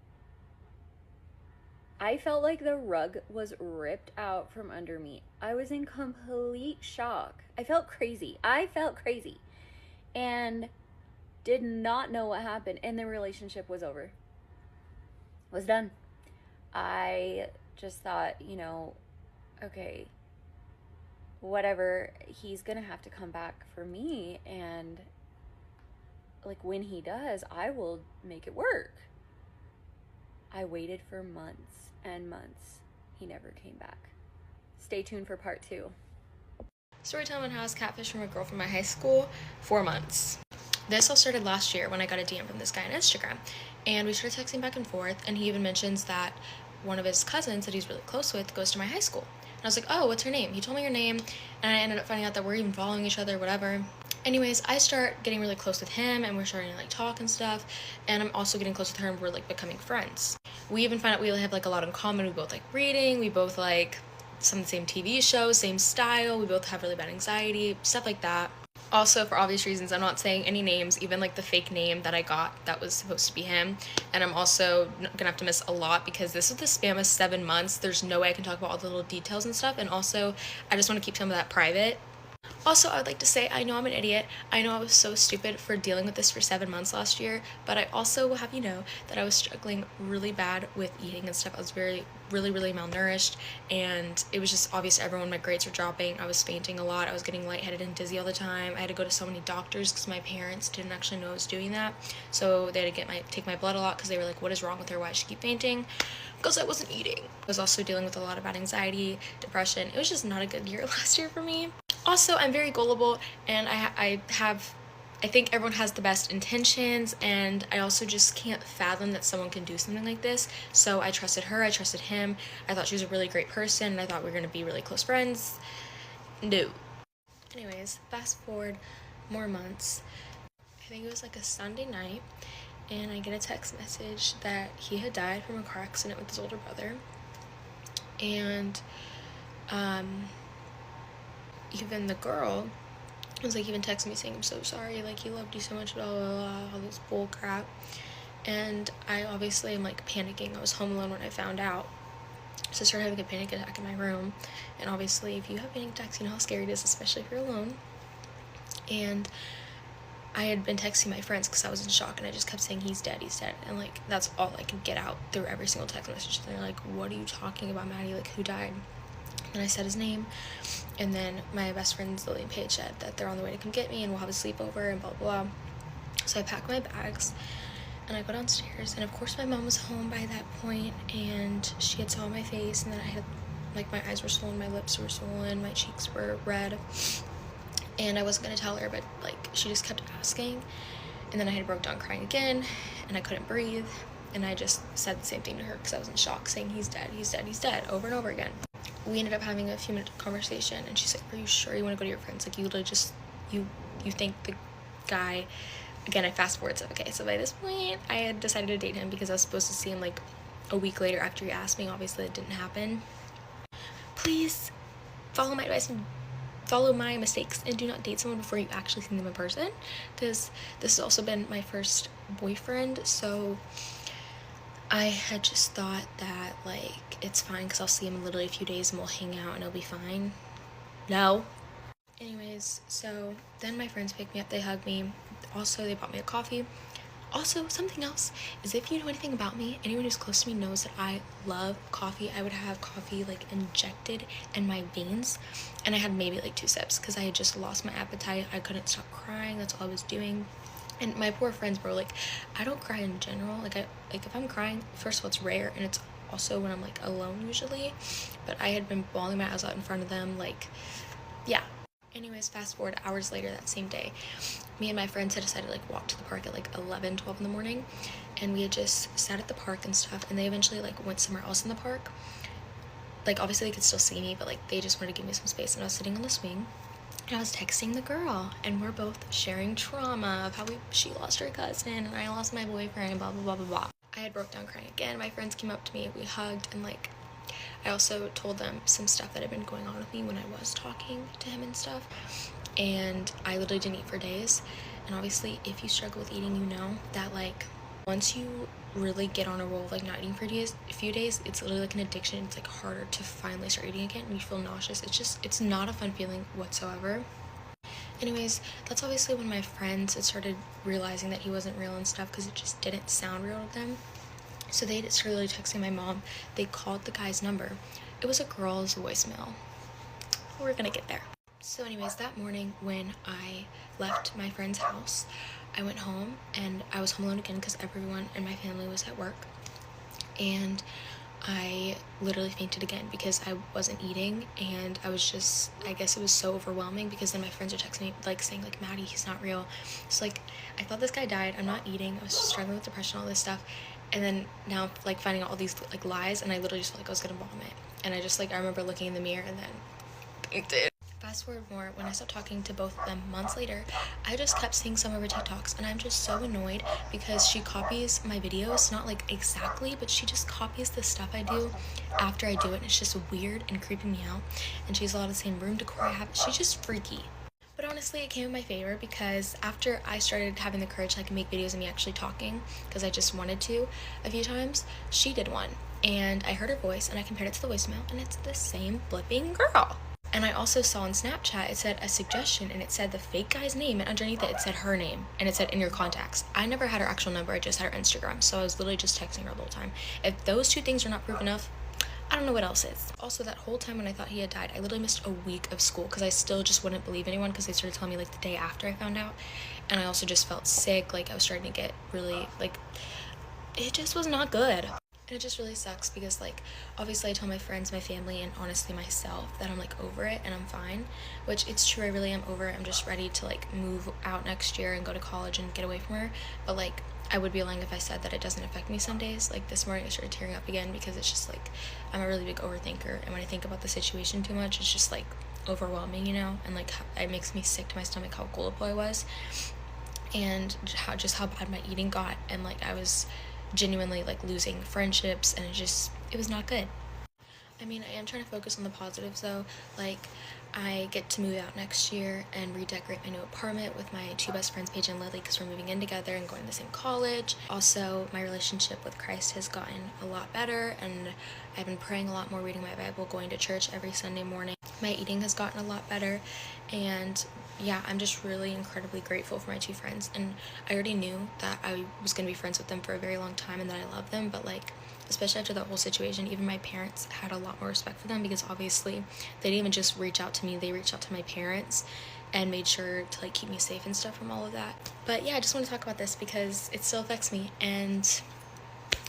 I felt like the rug was ripped out from under me. I was in complete shock. I felt crazy. And did not know what happened. And the relationship was over. Was done. I just thought, you know, okay, whatever, he's gonna have to come back for me. And like, when he does, I will make it work. I waited for months and months. He never came back. Stay tuned for part 2. Storytime on how I was catfished from a girl from my high school, 4 months. This all started last year when I got a DM from this guy on Instagram, and we started texting back and forth, and he even mentions that one of his cousins that he's really close with goes to my high school. And I was like, oh, what's her name? He told me her name, and I ended up finding out that we're even following each other, whatever. Anyways, I start getting really close with him, and we're starting to like talk and stuff, and I'm also getting close with her, and we're like becoming friends. We even find out we have like a lot in common. We both like reading, we both like some of the same TV shows, same style, we both have really bad anxiety, stuff like that. Also, for obvious reasons, I'm not saying any names, even like the fake name that I got that was supposed to be him. And I'm also gonna have to miss a lot because this is the span of 7 months. There's no way I can talk about all the little details and stuff. And also, I just want to keep some of that private. Also, I would like to say, I know I'm an idiot. I know I was so stupid for dealing with this for 7 months last year, but I also will have you know that I was struggling really bad with eating and stuff. I was really malnourished, and it was just obvious to everyone. My grades were dropping. I was fainting a lot. I was getting lightheaded and dizzy all the time. I had to go to so many doctors because my parents didn't actually know I was doing that. So they had to take my blood a lot because they were like, what is wrong with her? Why does she keep fainting? Because I wasn't eating. I was also dealing with a lot of bad anxiety, depression. It was just not a good year last year for me. Also, I'm very gullible, and I think everyone has the best intentions, and I also just can't fathom that someone can do something like this. So I trusted her, I trusted him. I thought she was a really great person, and I thought we were going to be really close friends. No. Anyways, fast forward more months. I think it was like a Sunday night, and I get a text message that he had died from a car accident with his older brother. And even the girl was like even texting me saying, I'm so sorry, like he loved you so much, blah blah blah, all this bull crap. And I obviously am like panicking. I was home alone when I found out, so I started having a panic attack in my room. And obviously if you have panic attacks, you know how scary it is, especially if you're alone. And I had been texting my friends because I was in shock, and I just kept saying he's dead, and like that's all I could get out through every single text message. And they're like, what are you talking about, Maddie, like who died? And I said his name, and then my best friend's Lily and Paige said that they're on the way to come get me and we'll have a sleepover and blah blah. So I packed my bags and I go downstairs, and of course my mom was home by that point, and she had saw my face, and then I had like my eyes were swollen, my lips were swollen, my cheeks were red. And I wasn't gonna tell her, but like she just kept asking, and then I had broke down crying again, and I couldn't breathe, and I just said the same thing to her because I was in shock, saying he's dead, he's dead, he's dead, over and over again. We ended up having a few minute conversation, and she's like, are you sure you want to go to your friends? Like you literally just you think the guy, again I fast forward stuff. Okay, so by this point I had decided to date him because I was supposed to see him like a week later after he asked me. Obviously it didn't happen. Please follow my advice and follow my mistakes and do not date someone before you actually see them in person, because this has also been my first boyfriend. So I had just thought that like it's fine because I'll see him in literally a few days and we'll hang out and it'll be fine. No. Anyways, so then my friends picked me up, they hugged me, also they bought me a coffee. Also, something else is, if you know anything about me, anyone who's close to me knows that I love coffee. I would have coffee like injected in my veins, and I had maybe like 2 sips because I had just lost my appetite. I couldn't stop crying, that's all I was doing. And my poor friends were like, I don't cry in general, like if I'm crying, first of all it's rare, and it's also when I'm like alone usually, but I had been bawling my eyes out in front of them, like yeah. Anyways, fast forward hours later that same day, me and my friends had decided to like walk to the park at like 11, 12 in the morning, and we had just sat at the park and stuff, and they eventually like went somewhere else in the park. Like obviously they could still see me, but like they just wanted to give me some space, and I was sitting on the swing and I was texting the girl, and we're both sharing trauma of how she lost her cousin and I lost my boyfriend and blah blah blah blah blah. I had broke down crying again. My friends came up to me, we hugged, and like I also told them some stuff that had been going on with me when I was talking to him and stuff, and I literally didn't eat for days. And obviously if you struggle with eating, you know that like once you really get on a roll of like not eating for a few days, it's literally like an addiction. It's like harder to finally start eating again, and you feel nauseous. It's not a fun feeling whatsoever. Anyways, that's obviously when my friends had started realizing that he wasn't real and stuff, because it just didn't sound real to them. So they started texting my mom. They called the guy's number. It was a girl's voicemail. We're gonna get there. So anyways, that morning when I left my friend's house, I went home, and I was home alone again because everyone in my family was at work. And I literally fainted again because I wasn't eating, and I guess it was so overwhelming, because then my friends are texting me like saying like, Maddie, he's not real. So like I thought this guy died, I'm not eating, I was just struggling with depression, all this stuff. And then now like finding out all these like lies, and I literally just felt like I was gonna vomit. And I remember looking in the mirror and then it did. Fast forward more, when I stopped talking to both of them months later, I just kept seeing some of her Tik Toks, and I'm just so annoyed because she copies my videos, not like exactly, but she just copies the stuff I do after I do it, and it's just weird and creeping me out. And she has a lot of the same room decor I have. She's just freaky. But honestly, it came in my favor, because after I started having the courage to like make videos of me actually talking, because I just wanted to a few times, she did one, and I heard her voice and I compared it to the voicemail, and it's the same flipping girl. And I also saw on Snapchat, it said a suggestion, and it said the fake guy's name, and underneath it, it said her name, and it said in your contacts. I never had her actual number, I just had her Instagram, so I was literally just texting her the whole time. If those 2 things are not proof enough, I don't know what else is. Also, that whole time when I thought he had died, I literally missed a week of school because I still just wouldn't believe anyone, because they started telling me like the day after I found out. And I also just felt sick, like I was starting to get really, like, it just was not good. And it just really sucks because like obviously I tell my friends, my family, and honestly myself that I'm like over it and I'm fine, which it's true, I really am over it. I'm just ready to like move out next year and go to college and get away from her. But like I would be lying if I said that it doesn't affect me some days. Like this morning I started tearing up again because it's just like I'm a really big overthinker, and when I think about the situation too much, it's just like overwhelming, you know, and like it makes me sick to my stomach how gullible I was, and how bad my eating got, and like I was genuinely like losing friendships, and it was not good. I mean, I am trying to focus on the positives though. Like, I get to move out next year and redecorate my new apartment with my two best friends, Paige and Lily, because we're moving in together and going to the same college. Also, my relationship with Christ has gotten a lot better, and I've been praying a lot more, reading my Bible, going to church every Sunday morning. My eating has gotten a lot better, and yeah, I'm just really incredibly grateful for my two friends. And I already knew that I was going to be friends with them for a very long time and that I love them, but like, especially after that whole situation, even my parents had a lot more respect for them, because obviously they didn't even just reach out to me, they reached out to my parents and made sure to like keep me safe and stuff from all of that. But yeah, I just want to talk about this because it still affects me, and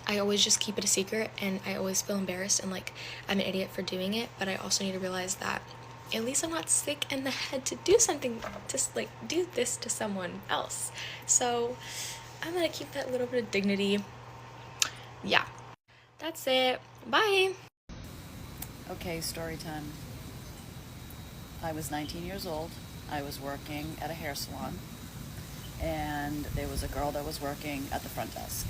I always just keep it a secret, and I always feel embarrassed and like I'm an idiot for doing it. But I also need to realize that at least I'm not sick in the head to do something, to like do this to someone else. So I'm gonna keep that little bit of dignity. Yeah, that's it. Bye. Okay, story time. I was 19 years old. I was working at a hair salon, and there was a girl that was working at the front desk.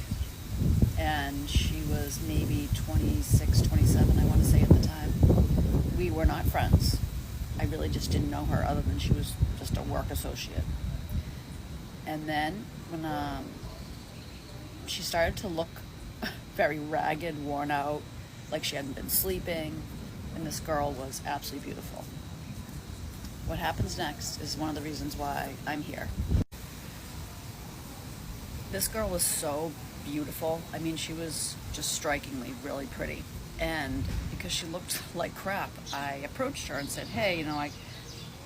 And she was maybe 26, 27, I want to say at the time. We were not friends. I really just didn't know her other than she was just a work associate. And then when she started to look very ragged, worn out, like she hadn't been sleeping, and this girl was absolutely beautiful. What happens next is one of the reasons why I'm here. This girl was so beautiful. I mean, she was just strikingly really pretty. And because she looked like crap, I approached her and said, hey, are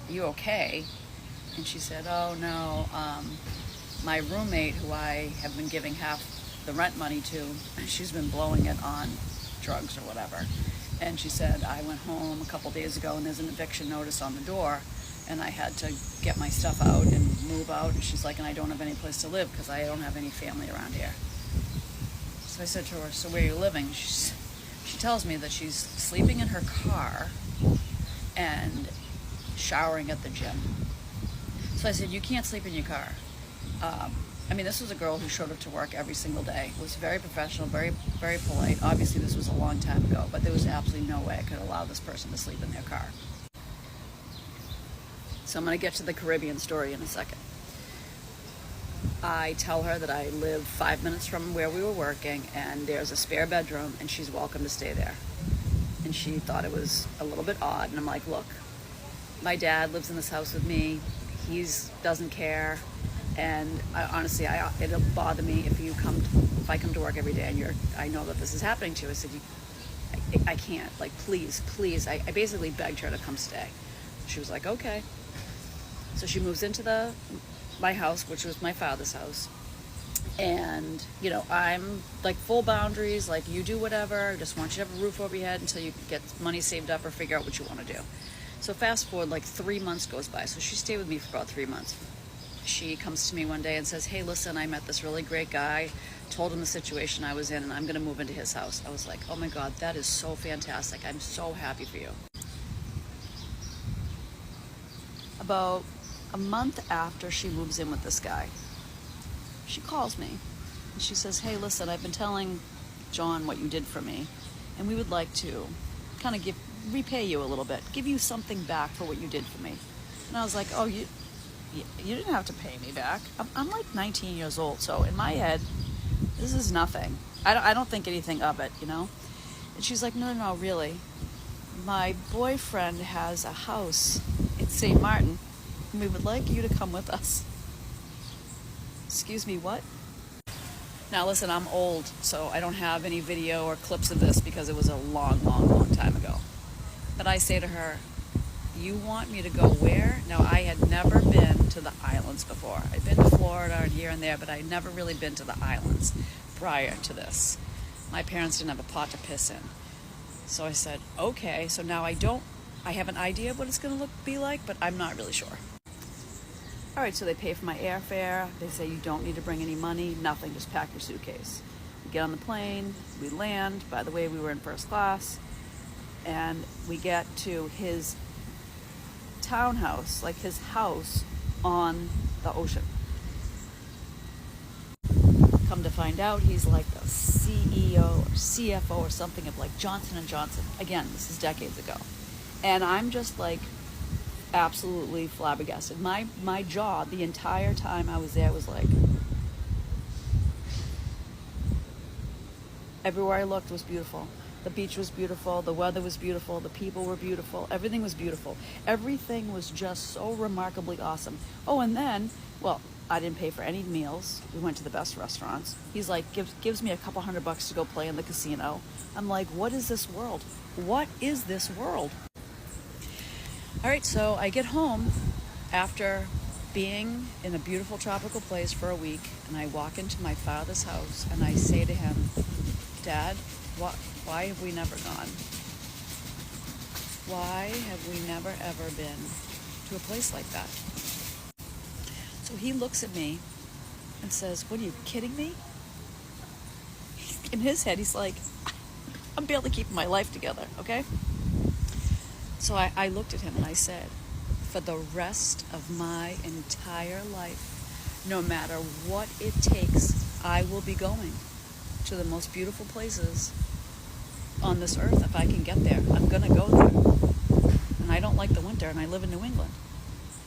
you okay? And she said, oh no, my roommate, who I have been giving half the rent money to, she's been blowing it on drugs or whatever. And she said, I went home a couple days ago and there's an eviction notice on the door, and I had to get my stuff out and move out. And she's like, and I don't have any place to live because I don't have any family around here. So I said to her, so where are you living? She tells me that she's sleeping in her car and showering at the gym. So I said, you can't sleep in your car. This was a girl who showed up to work every single day, was very professional, very, very polite. Obviously, this was a long time ago, but there was absolutely no way I could allow this person to sleep in their car. So I'm going to get to the Caribbean story in a second. I tell her that I live 5 minutes from where we were working, and there's a spare bedroom, and she's welcome to stay there. And she thought it was a little bit odd, and I'm like, look, my dad lives in this house with me. He doesn't care. And honestly, it'll bother me if I come to work every day and I know that this is happening to you. I said, I can't. Like, please. I basically begged her to come stay. She was like, okay. So she moves into my house, which was my father's house. And, I'm like full boundaries, like you do whatever. I just want you to have a roof over your head until you get money saved up or figure out what you want to do. So fast forward, like 3 months goes by. So she stayed with me for about 3 months. She comes to me one day and says, hey, listen, I met this really great guy, told him the situation I was in, and I'm going to move into his house. I was like, oh my God, that is so fantastic. I'm so happy for you. About a month after she moves in with this guy, she calls me and she says, hey, listen, I've been telling John what you did for me, and we would like to kind of repay you a little bit, give you something back for what you did for me. And I was like, oh, you didn't have to pay me back. I'm like 19 years old, so in my head, this is nothing. I don't think anything of it, And she's like, no, really. My boyfriend has a house in St. Martin, and we would like you to come with us. Excuse me, what? Now listen, I'm old, so I don't have any video or clips of this because it was a long, long, long time ago. But I say to her, you want me to go where? Now, I had never been to the islands before. I'd been to Florida and here and there, but I'd never really been to the islands prior to this. My parents didn't have a pot to piss in. So I said, okay, so now I have an idea of what it's going to be like, but I'm not really sure. All right, so they pay for my airfare. They say you don't need to bring any money, nothing, just pack your suitcase. We get on the plane, we land. By the way, we were in first class. And we get to his townhouse, like his house on the ocean. Come to find out, he's like the CEO or CFO or something of like Johnson & Johnson. Again, this is decades ago. And I'm just like absolutely flabbergasted. My jaw the entire time I was there was like, everywhere I looked was beautiful. The beach was beautiful, the weather was beautiful, the people were beautiful, everything was beautiful. Everything was just so remarkably awesome. Oh, and then, well, I didn't pay for any meals. We went to the best restaurants. He's like, gives me a couple $100 to go play in the casino. I'm like, what is this world? What is this world? All right, so I get home after being in a beautiful tropical place for a week, and I walk into my father's house and I say to him, Dad, why have we never gone? Why have we never ever been to a place like that? So he looks at me and says, what, are you kidding me? In his head, he's like, I'm barely keeping my life together, okay? So I looked at him and I said, for the rest of my entire life, no matter what it takes, I will be going to the most beautiful places on this earth. If I can get there, I'm going to go there. And I don't like the winter, and I live in New England.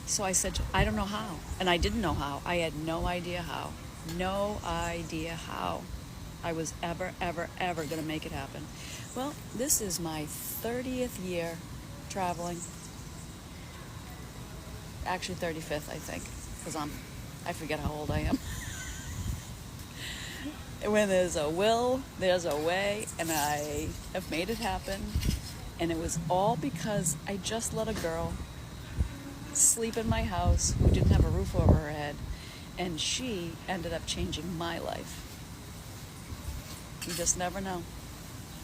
So I said, I don't know how. And I didn't know how. I had no idea how. No idea how I was ever going to make it happen. Well, this is my 30th year traveling. Actually 35th, I think, because I forget how old I am. When there's a will, there's a way, and I have made it happen. And it was all because I just let a girl sleep in my house who didn't have a roof over her head, and she ended up changing my life. You just never know.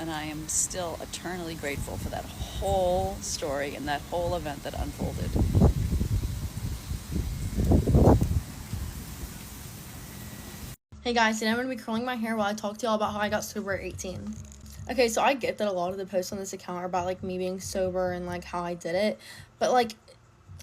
And I am still eternally grateful for that whole story and that whole event that unfolded. Hey guys, today I'm going to be curling my hair while I talk to y'all about how I got sober at 18. Okay, so I get that a lot of the posts on this account are about, like, me being sober and, like, how I did it. But, like,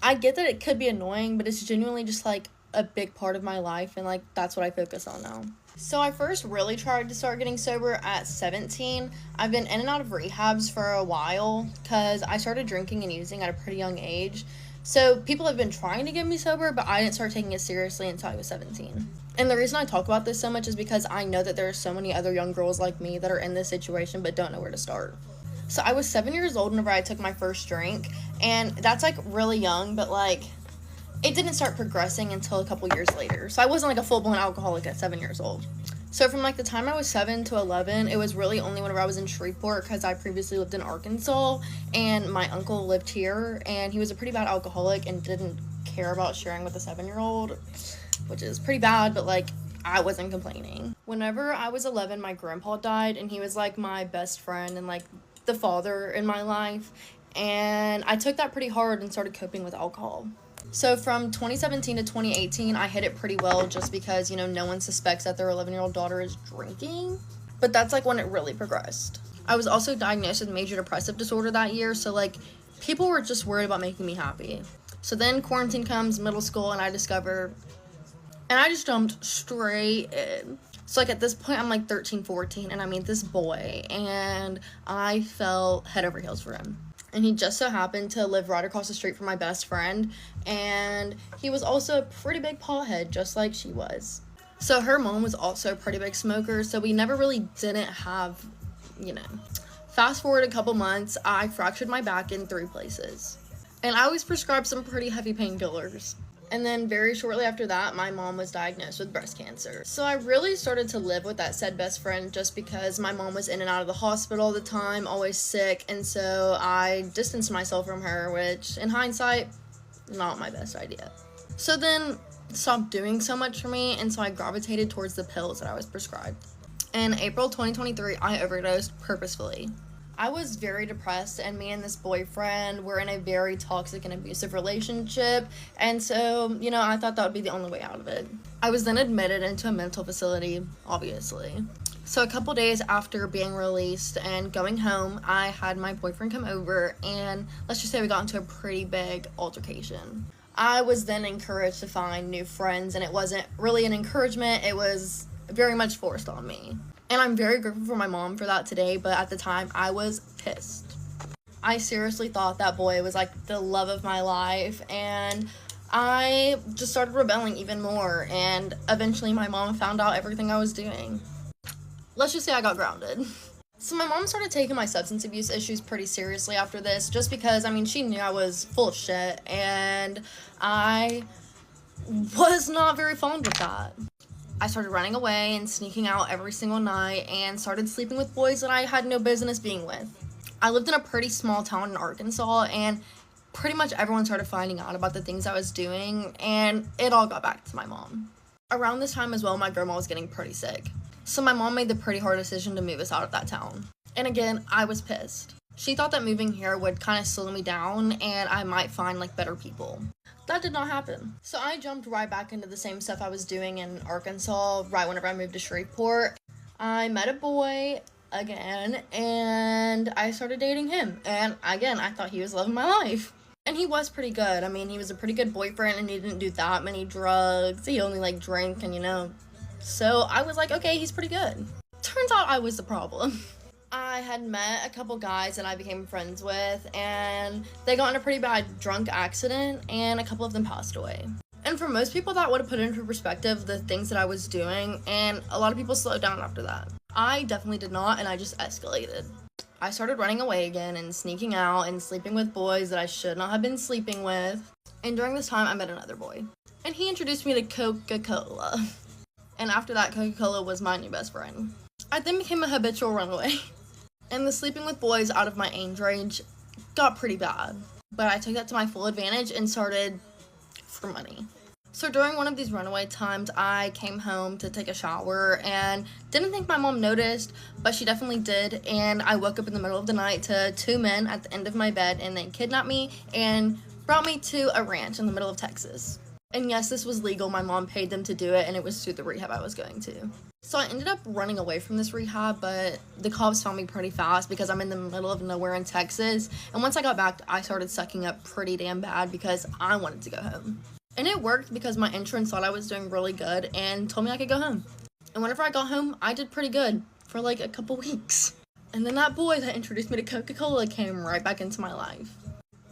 I get that it could be annoying, but it's genuinely just, like, a big part of my life, and, like, that's what I focus on now. So I first really tried to start getting sober at 17. I've been in and out of rehabs for a while because I started drinking and using at a pretty young age. So people have been trying to get me sober, but I didn't start taking it seriously until I was 17. And the reason I talk about this so much is because I know that there are so many other young girls like me that are in this situation but don't know where to start. So I was 7 years old whenever I took my first drink, and that's, like, really young, but, like, it didn't start progressing until a couple years later. So I wasn't, like, a full-blown alcoholic at 7 years old. So from, like, the time I was 7 to 11, it was really only whenever I was in Shreveport, because I previously lived in Arkansas, and my uncle lived here, and he was a pretty bad alcoholic and didn't care about sharing with a 7-year-old, which is pretty bad, but, like, I wasn't complaining. Whenever I was 11, my grandpa died, and he was, like, my best friend and, like, the father in my life, and I took that pretty hard and started coping with alcohol. So from 2017 to 2018, I hit it pretty well just because, you know, no one suspects that their 11-year-old daughter is drinking. But that's, like, when it really progressed. I was also diagnosed with major depressive disorder that year, so, like, people were just worried about making me happy. So then quarantine comes, middle school, and I discover, and I just jumped straight in. So, like, at this point, I'm, like, 13, 14, and I meet this boy, and I fell head over heels for him. And he just so happened to live right across the street from my best friend, and he was also a pretty big pothead, just like she was. So her mom was also a pretty big smoker, so we never really didn't have, you know. Fast forward a couple months, I fractured my back in 3 places. And I was prescribed some pretty heavy painkillers. And then very shortly after that, my mom was diagnosed with breast cancer. So I really started to live with that said best friend just because my mom was in and out of the hospital all the time, always sick, and so I distanced myself from her, which, in hindsight, not my best idea. So then, stopped doing so much for me, and so I gravitated towards the pills that I was prescribed. In April 2023, I overdosed purposefully. I was very depressed, and me and this boyfriend were in a very toxic and abusive relationship, and so, you know, I thought that would be the only way out of it. I was then admitted into a mental facility, obviously. So a couple days after being released and going home, I had my boyfriend come over, and let's just say we got into a pretty big altercation. I was then encouraged to find new friends, and it wasn't really an encouragement, it was very much forced on me. And I'm very grateful for my mom for that today, but at the time, I was pissed. I seriously thought that boy was like the love of my life, and I just started rebelling even more, and eventually my mom found out everything I was doing. Let's just say I got grounded. So my mom started taking my substance abuse issues pretty seriously after this, just because, I mean, she knew I was full of shit, and I was not very fond of that. I started running away and sneaking out every single night and started sleeping with boys that I had no business being with. I lived in a pretty small town in Arkansas, and pretty much everyone started finding out about the things I was doing, and it all got back to my mom. Around this time as well, my grandma was getting pretty sick. So my mom made the pretty hard decision to move us out of that town. And again, I was pissed. She thought that moving here would kind of slow me down and I might find like better people. That did not happen. So I jumped right back into the same stuff I was doing in Arkansas right whenever I moved to Shreveport. I met a boy again and I started dating him. And again, I thought he was loving my life. And he was pretty good. I mean, he was a pretty good boyfriend and he didn't do that many drugs. He only like drank and So I was like, okay, he's pretty good. Turns out I was the problem. I had met a couple guys that I became friends with, and they got in a pretty bad drunk accident, and a couple of them passed away. And for most people, that would have put into perspective the things that I was doing, and a lot of people slowed down after that. I definitely did not, and I just escalated. I started running away again and sneaking out and sleeping with boys that I should not have been sleeping with. And during this time, I met another boy, and he introduced me to Coca-Cola. And after that, Coca-Cola was my new best friend. I then became a habitual runaway. And the sleeping with boys out of my age range got pretty bad. But I took that to my full advantage and started for money. So during one of these runaway times, I came home to take a shower and didn't think my mom noticed, but she definitely did. And I woke up in the middle of the night to two men at the end of my bed, and they kidnapped me and brought me to a ranch in the middle of Texas. And yes, this was legal. My mom paid them to do it, and it was through the rehab I was going to. So I ended up running away from this rehab, but the cops found me pretty fast because I'm in the middle of nowhere in Texas. And once I got back, I started sucking up pretty damn bad because I wanted to go home. And it worked because my insurance thought I was doing really good and told me I could go home. And whenever I got home, I did pretty good for like a couple weeks. And then that boy that introduced me to Coca-Cola came right back into my life.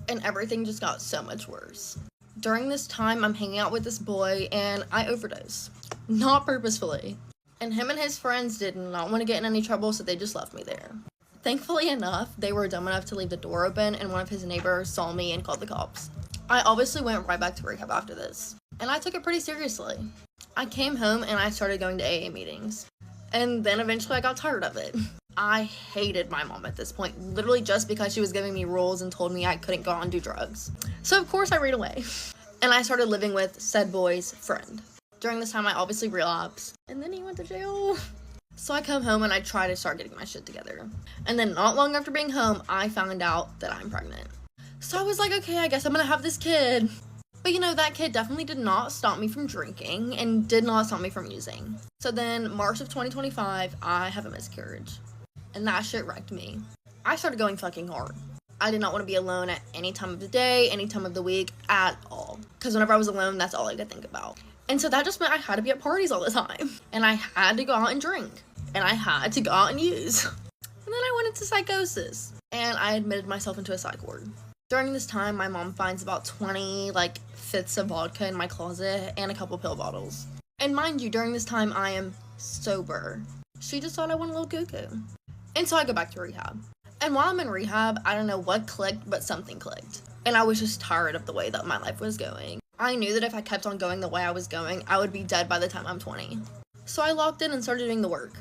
And everything just got so much worse. During this time, I'm hanging out with this boy, and I overdosed. Not purposefully. And him and his friends did not want to get in any trouble, so they just left me there. Thankfully enough, they were dumb enough to leave the door open, and one of his neighbors saw me and called the cops. I obviously went right back to rehab after this, and I took it pretty seriously. I came home, and I started going to AA meetings. And then eventually I got tired of it. I hated my mom at this point, literally just because she was giving me rules and told me I couldn't go out and do drugs. So of course I ran away. And I started living with said boy's friend. During this time I obviously relapsed, and then he went to jail. So I come home and I try to start getting my shit together. And then not long after being home, I found out that I'm pregnant. So I was like, okay, I guess I'm gonna have this kid. But that kid definitely did not stop me from drinking and did not stop me from using. So then March of 2025, I have a miscarriage. And that shit wrecked me. I started going fucking hard. I did not want to be alone at any time of the day, any time of the week, at all. Because whenever I was alone, that's all I could think about. And so that just meant I had to be at parties all the time. And I had to go out and drink. And I had to go out and use. And then I went into psychosis. And I admitted myself into a psych ward. During this time, my mom finds about 20, fifths of vodka in my closet and a couple pill bottles. And mind you, during this time, I am sober. She just thought I went a little cuckoo. And so I go back to rehab. And while I'm in rehab, I don't know what clicked, but something clicked. And I was just tired of the way that my life was going. I knew that if I kept on going the way I was going, I would be dead by the time I'm 20. So I locked in and started doing the work.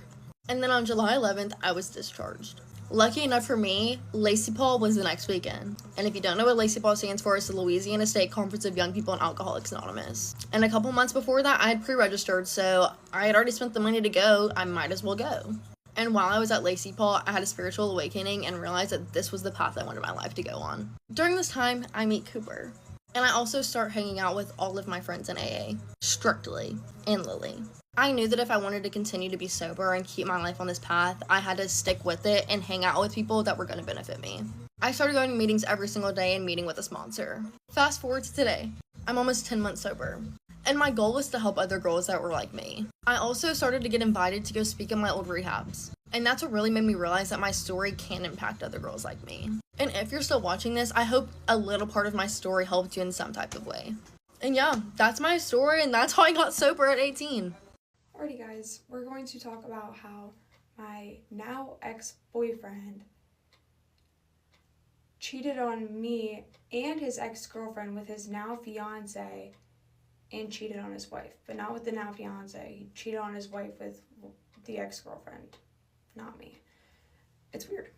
And then on July 11th, I was discharged. Lucky enough for me, Lacey Paul was the next weekend. And if you don't know what Lacey Paul stands for, it's the Louisiana State Conference of Young People and Alcoholics Anonymous. And a couple months before that, I had pre-registered, so I had already spent the money to go, I might as well go. And while I was at Lacey Paul, I had a spiritual awakening and realized that this was the path I wanted my life to go on. During this time, I meet Cooper. And I also start hanging out with all of my friends in AA, strictly, and Lily. I knew that if I wanted to continue to be sober and keep my life on this path, I had to stick with it and hang out with people that were going to benefit me. I started going to meetings every single day and meeting with a sponsor. Fast forward to today. I'm almost 10 months sober. And my goal was to help other girls that were like me. I also started to get invited to go speak in my old rehabs. And that's what really made me realize that my story can impact other girls like me. And if you're still watching this, I hope a little part of my story helped you in some type of way. And yeah, that's my story, and that's how I got sober at 18. Alrighty guys, we're going to talk about how my now ex-boyfriend cheated on me and his ex-girlfriend with his now fiance, and cheated on his wife, but not with the now fiance. He cheated on his wife with the ex-girlfriend, not me. It's weird.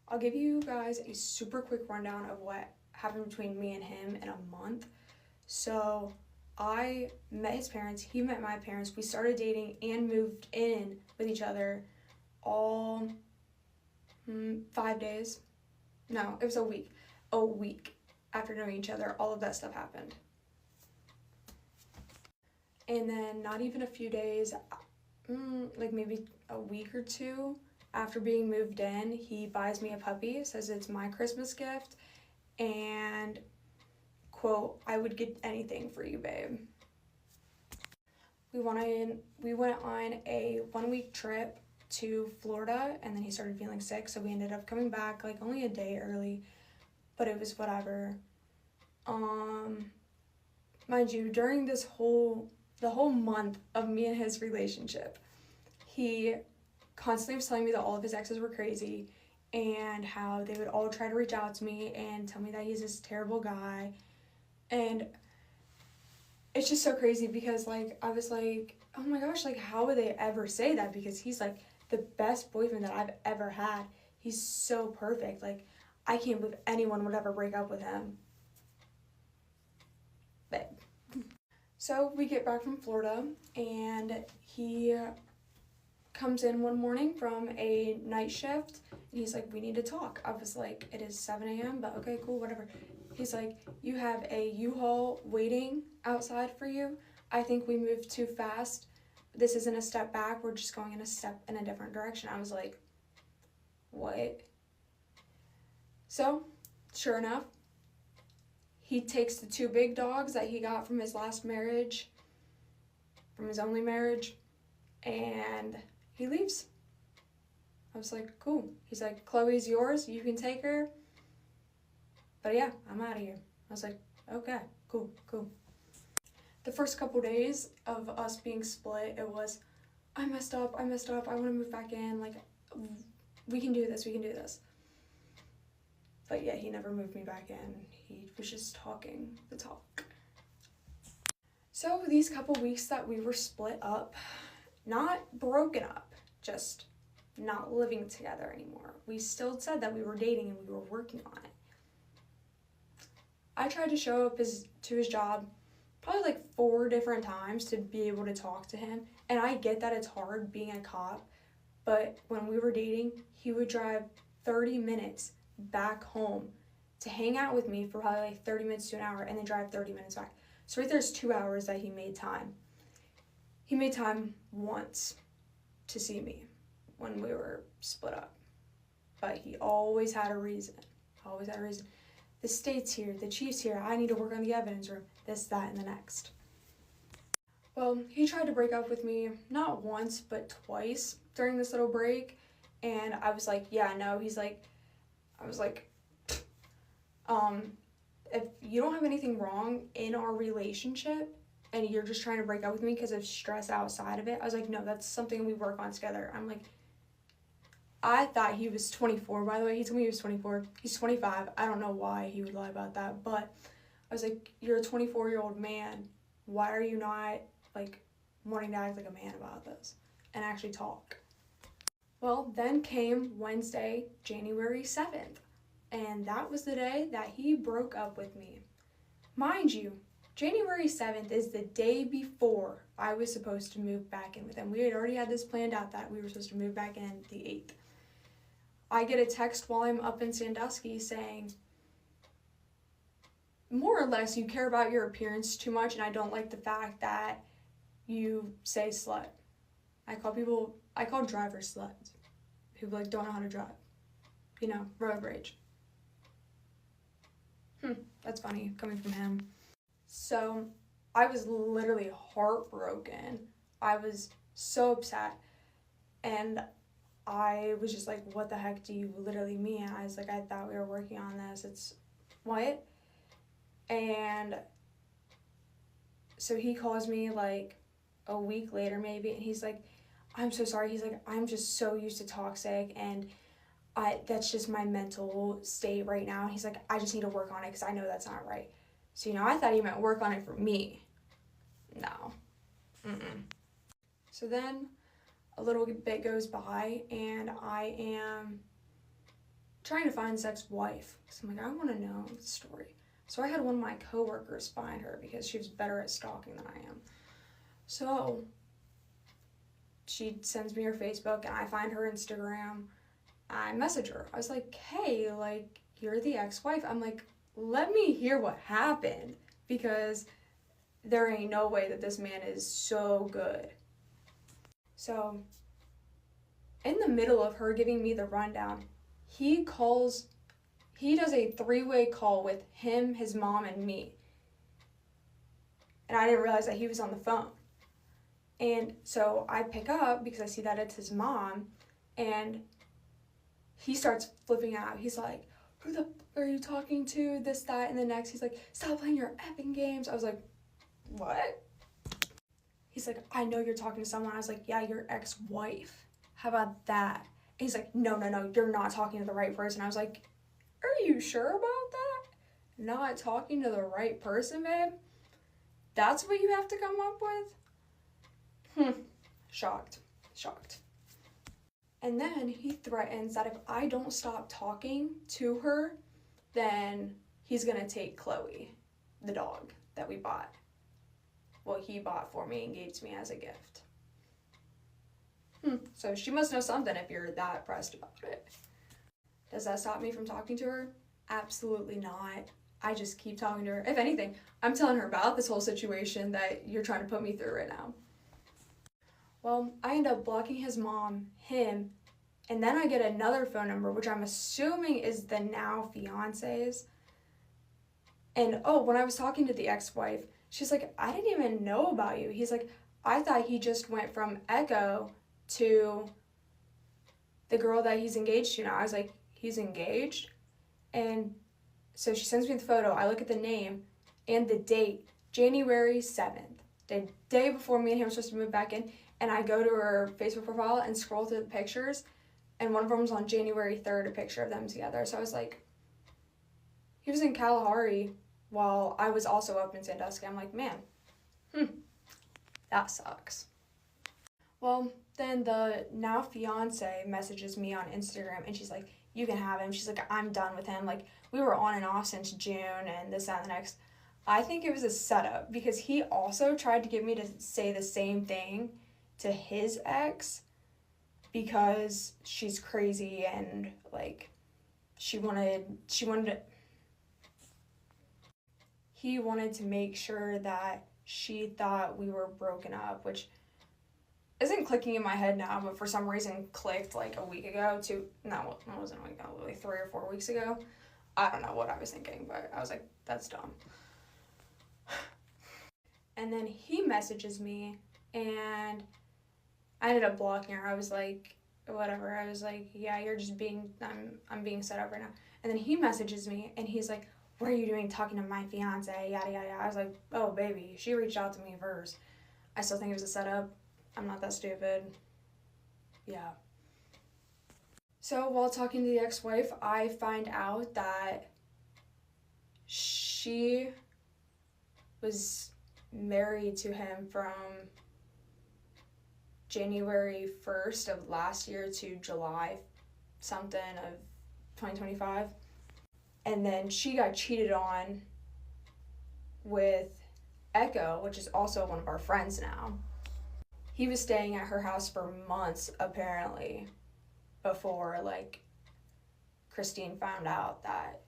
I'll give you guys a super quick rundown of what happened between me and him in a month. So I met his parents, he met my parents, we started dating and moved in with each other all 5 days. No, it was a week. A week after knowing each other, all of that stuff happened. And then not even a few days, like maybe a week or two after being moved in, he buys me a puppy, says it's my Christmas gift, and quote, "I would get anything for you, babe." We went on a 1-week trip to Florida, and then he started feeling sick, so we ended up coming back like only a day early, but it was whatever. Mind you, during the whole month of me and his relationship, he constantly was telling me that all of his exes were crazy and how they would all try to reach out to me and tell me that he's this terrible guy. And it's just so crazy because like I was like, oh my gosh, like how would they ever say that? Because he's like the best boyfriend that I've ever had. He's so perfect. Like I can't believe anyone would ever break up with him. But so we get back from Florida, and he comes in one morning from a night shift, and he's like, we need to talk. I was like, it is 7 a.m., but okay, cool, whatever. He's like, you have a U-Haul waiting outside for you. I think we moved too fast. This isn't a step back. We're just going in a step in a different direction. I was like, what? So, sure enough, he takes the 2 big dogs that he got from his last marriage, from his only marriage, and he leaves. I was like, cool. He's like, Chloe's yours. You can take her. But yeah, I'm out of here. I was like, okay, cool. The first couple days of us being split, it was, I messed up. I want to move back in. Like, we can do this. But yeah, he never moved me back in. He was just talking the talk. So these couple weeks that we were split up, not broken up, just not living together anymore. We still said that we were dating and we were working on it. I tried to show up to his job probably like 4 different times to be able to talk to him. And I get that it's hard being a cop, but when we were dating, he would drive 30 minutes back home to hang out with me for probably like 30 minutes to an hour and then drive 30 minutes back. So right there's 2 hours that he made time. He made time once to see me when we were split up. But he always had a reason. The state's here, the chief's here, I need to work on the evidence room, this, that, and the next. Well, he tried to break up with me not once, but twice during this little break. And I was like, yeah, no. I was like, if you don't have anything wrong in our relationship and you're just trying to break up with me because of stress outside of it, I was like, no, that's something we work on together. I'm like, I thought he was 24, by the way. He told me he was 24. He's 25. I don't know why he would lie about that, but I was like, you're a 24-year-old man. Why are you not, like, wanting to act like a man about this and actually talk? Well, then came Wednesday, January 7th, and that was the day that he broke up with me. Mind you, January 7th is the day before I was supposed to move back in with him. We had already had this planned out that we were supposed to move back in the 8th. I get a text while I'm up in Sandusky saying, more or less, you care about your appearance too much, and I don't like the fact that you say slut. I call drivers sluts. People like don't know how to drive. You know, road rage. That's funny coming from him. So I was literally heartbroken. I was so upset. And I was just like, what the heck do you literally mean? I was like, I thought we were working on this. It's what? And so he calls me like a week later maybe, and he's like, I'm so sorry. He's like, I'm just so used to toxic, and that's just my mental state right now. And he's like, I just need to work on it because I know that's not right. So, I thought he meant work on it for me. No. Mm-mm. So then a little bit goes by, and I am trying to find his ex-wife. So I'm like, I want to know the story. So I had one of my coworkers find her because she was better at stalking than I am. So she sends me her Facebook, and I find her Instagram. I message her. I was like, hey, like, you're the ex-wife. I'm like, let me hear what happened, because there ain't no way that this man is so good. So in the middle of her giving me the rundown, he does a 3-way call with him, his mom, and me. And I didn't realize that he was on the phone. And so I pick up because I see that it's his mom, and he starts flipping out. He's like, who the are you talking to? This, that, and the next. He's like, stop playing your effing games. I was like, what? He's like, I know you're talking to someone. I was like, yeah, your ex-wife. How about that? And he's like, no, you're not talking to the right person. I was like, are you sure about that? Not talking to the right person, babe? That's what you have to come up with? Shocked. And then he threatens that if I don't stop talking to her, then he's gonna take Chloe, the dog that we bought. Well, he bought for me and gave to me as a gift. So she must know something if you're that pressed about it. Does that stop me from talking to her? Absolutely not. I just keep talking to her. If anything, I'm telling her about this whole situation that you're trying to put me through right now. Well, I end up blocking his mom, him, and then I get another phone number, which I'm assuming is the now fiance's. And when I was talking to the ex-wife, she's like, I didn't even know about you. He's like, I thought he just went from Echo to the girl that he's engaged to now. I was like, he's engaged? And so she sends me the photo. I look at the name and the date, January 7th, the day before me and him were supposed to move back in. And I go to her Facebook profile and scroll through the pictures, and one of them was on January 3rd, a picture of them together. So I was like, he was in Kalahari while I was also up in Sandusky. I'm like, man, that sucks. Well, then the now fiance messages me on Instagram, and she's like, you can have him. She's like, I'm done with him. Like, we were on and off since June, and this, that, and the next. I think it was a setup, because he also tried to get me to say the same thing to his ex, because she's crazy and like he wanted to make sure that she thought we were broken up, which isn't clicking in my head now, but for some reason clicked like a week ago no, it wasn't a week ago, like 3 or 4 weeks ago. I don't know what I was thinking, but I was like, that's dumb. And then he messages me, and I ended up blocking her. I was like, whatever. I was like, yeah, you're just I'm being set up right now. And then he messages me, and he's like, what are you doing talking to my fiance? Yada, yada, yada. I was like, oh, baby, she reached out to me first. I still think it was a setup. I'm not that stupid. Yeah. So while talking to the ex-wife, I find out that she was married to him from January 1st of last year to July something of 2025. And then she got cheated on with Echo, which is also one of our friends now. He was staying at her house for months, apparently, before, like, Christine found out that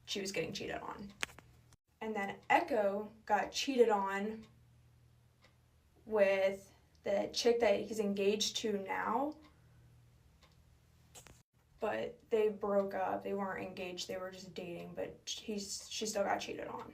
she was getting cheated on. And then Echo got cheated on with the chick that he's engaged to now, but they broke up. They weren't engaged, they were just dating, but she still got cheated on.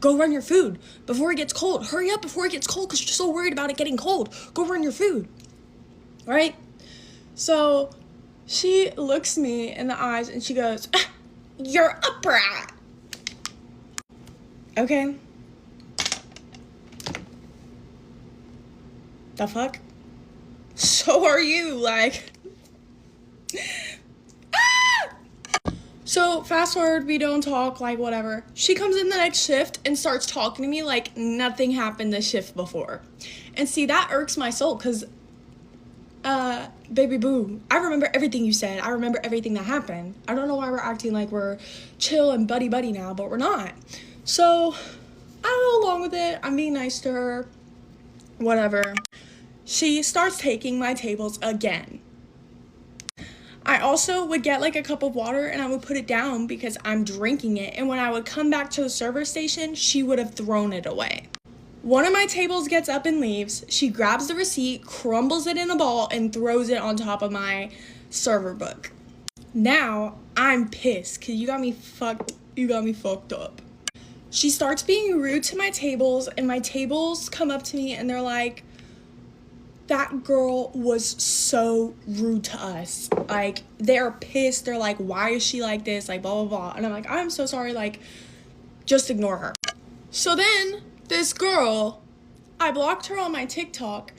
Go run your food before it gets cold. Hurry up before it gets cold because you're so worried about it getting cold. Go run your food. Right? So she looks me in the eyes and she goes, you're a brat. Okay. The fuck? So are you, like... So fast forward, we don't talk, like whatever. She comes in the next shift and starts talking to me like nothing happened the shift before. And see, that irks my soul because, baby boo, I remember everything you said. I remember everything that happened. I don't know why we're acting like we're chill and buddy-buddy now, but we're not. So I go along with it. I'm being nice to her, whatever. She starts taking my tables again. I also would get like a cup of water and I would put it down because I'm drinking it. And when I would come back to the server station, she would have thrown it away. One of my tables gets up and leaves. She grabs the receipt, crumbles it in a ball, and throws it on top of my server book. Now I'm pissed because you got me fucked up. She starts being rude to my tables, and my tables come up to me and they're like, that girl was so rude to us. Like, they're pissed. They're like, why is she like this? Like, blah, blah, blah. And I'm like, I'm so sorry. Like, just ignore her. So then this girl, I blocked her on my TikTok.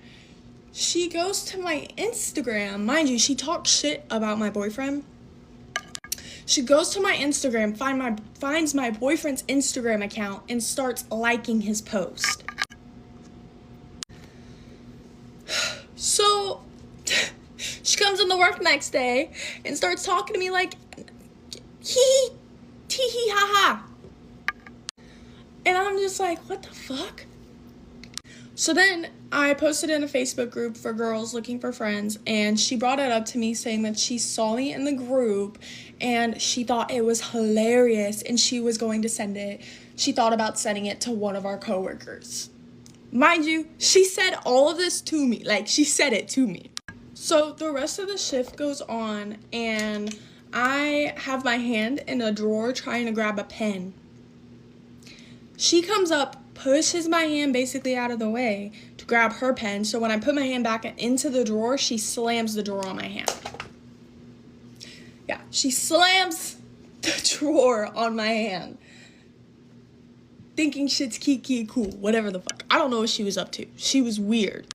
She goes to my Instagram. Mind you, she talks shit about my boyfriend. She goes to my Instagram, finds my boyfriend's Instagram account, and starts liking his post. So, she comes into work next day and starts talking to me like, hee hee ha ha. And I'm just like, what the fuck? So then I posted in a Facebook group for girls looking for friends, and she brought it up to me saying that she saw me in the group and she thought it was hilarious and she was going to send it. She thought about sending it to one of our coworkers. Mind you, she said all of this to me. Like, she said it to me. So the rest of the shift goes on, and I have my hand in a drawer trying to grab a pen. She comes up, pushes my hand basically out of the way to grab her pen. So when I put my hand back into the drawer, she slams the drawer on my hand. Yeah, she slams the drawer on my hand. Thinking shit's kiki cool, whatever the fuck. I don't know what she was up to. She was weird.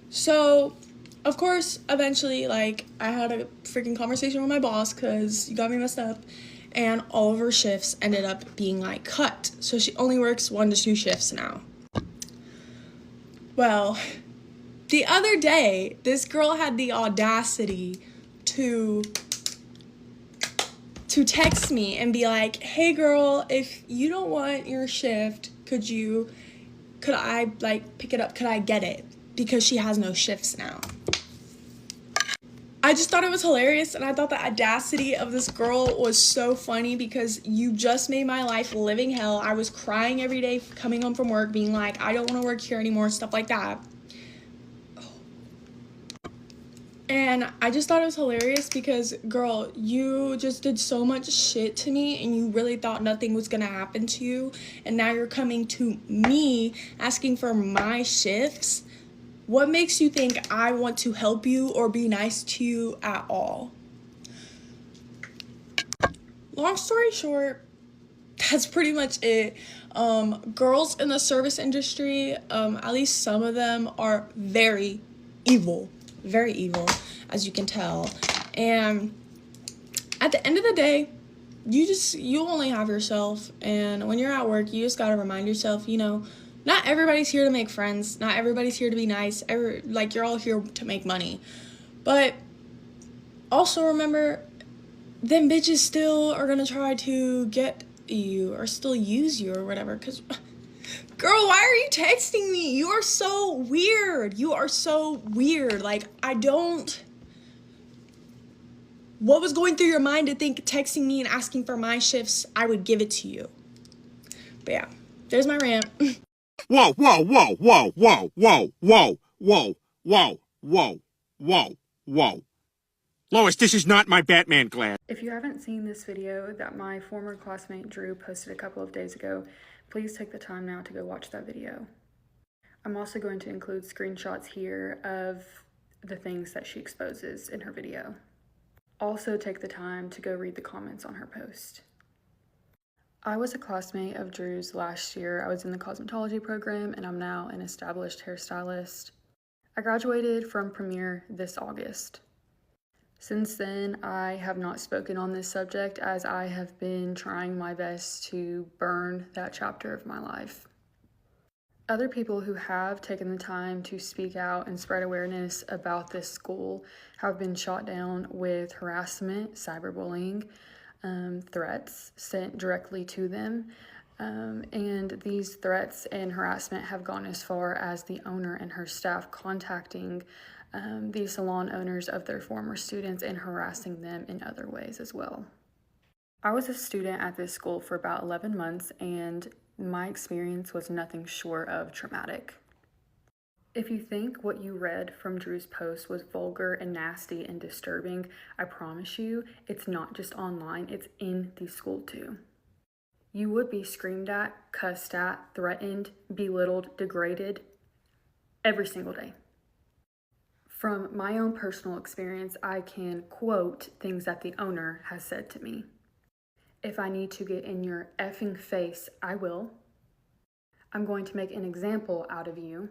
So, of course, eventually, like, I had a freaking conversation with my boss because you got me messed up. And all of her shifts ended up being, like, cut. So she only works 1 to 2 shifts now. Well, the other day, this girl had the audacity to text me and be like, hey girl, if you don't want your shift, could I like pick it up? Could I get it? Because she has no shifts now. I just thought it was hilarious, and I thought the audacity of this girl was so funny because you just made my life living hell. I was crying every day coming home from work being like, I don't want to work here anymore, stuff like that. And I just thought it was hilarious because, girl, you just did so much shit to me and you really thought nothing was gonna happen to you. And now you're coming to me asking for my shifts. What makes you think I want to help you or be nice to you at all? Long story short, that's pretty much it. Girls in the service industry, at least some of them are very evil, as you can tell. And at the end of the day, you only have yourself, and when you're at work, you just gotta remind yourself, you know, not everybody's here to make friends, not everybody's here to be nice, you're all here to make money. But also remember, them bitches still are gonna try to get you or still use you or whatever, because girl, why are you texting me? You are so weird. Like, what was going through your mind to think texting me and asking for my shifts, I would give it to you? But yeah, there's my rant. Whoa, whoa, whoa, whoa, whoa, whoa, whoa, whoa, whoa, whoa, whoa, whoa. Lois, this is not my Batman glare. If you haven't seen this video that my former classmate Drew posted a couple of days ago, please take the time now to go watch that video. I'm also going to include screenshots here of the things that she exposes in her video. Also take the time to go read the comments on her post. I was a classmate of Drew's last year. I was in the cosmetology program and I'm now an established hairstylist. I graduated from Premier this August. Since then, I have not spoken on this subject as I have been trying my best to burn that chapter of my life. Other people who have taken the time to speak out and spread awareness about this school have been shot down with harassment, cyberbullying, threats sent directly to them. And these threats and harassment have gone as far as the owner and her staff contacting the salon owners of their former students and harassing them in other ways as well. I was a student at this school for about 11 months and my experience was nothing short of traumatic. If you think what you read from Drew's post was vulgar and nasty and disturbing, I promise you, it's not just online, it's in the school too. You would be screamed at, cussed at, threatened, belittled, degraded every single day. From my own personal experience, I can quote things that the owner has said to me. If I need to get in your effing face, I will. I'm going to make an example out of you.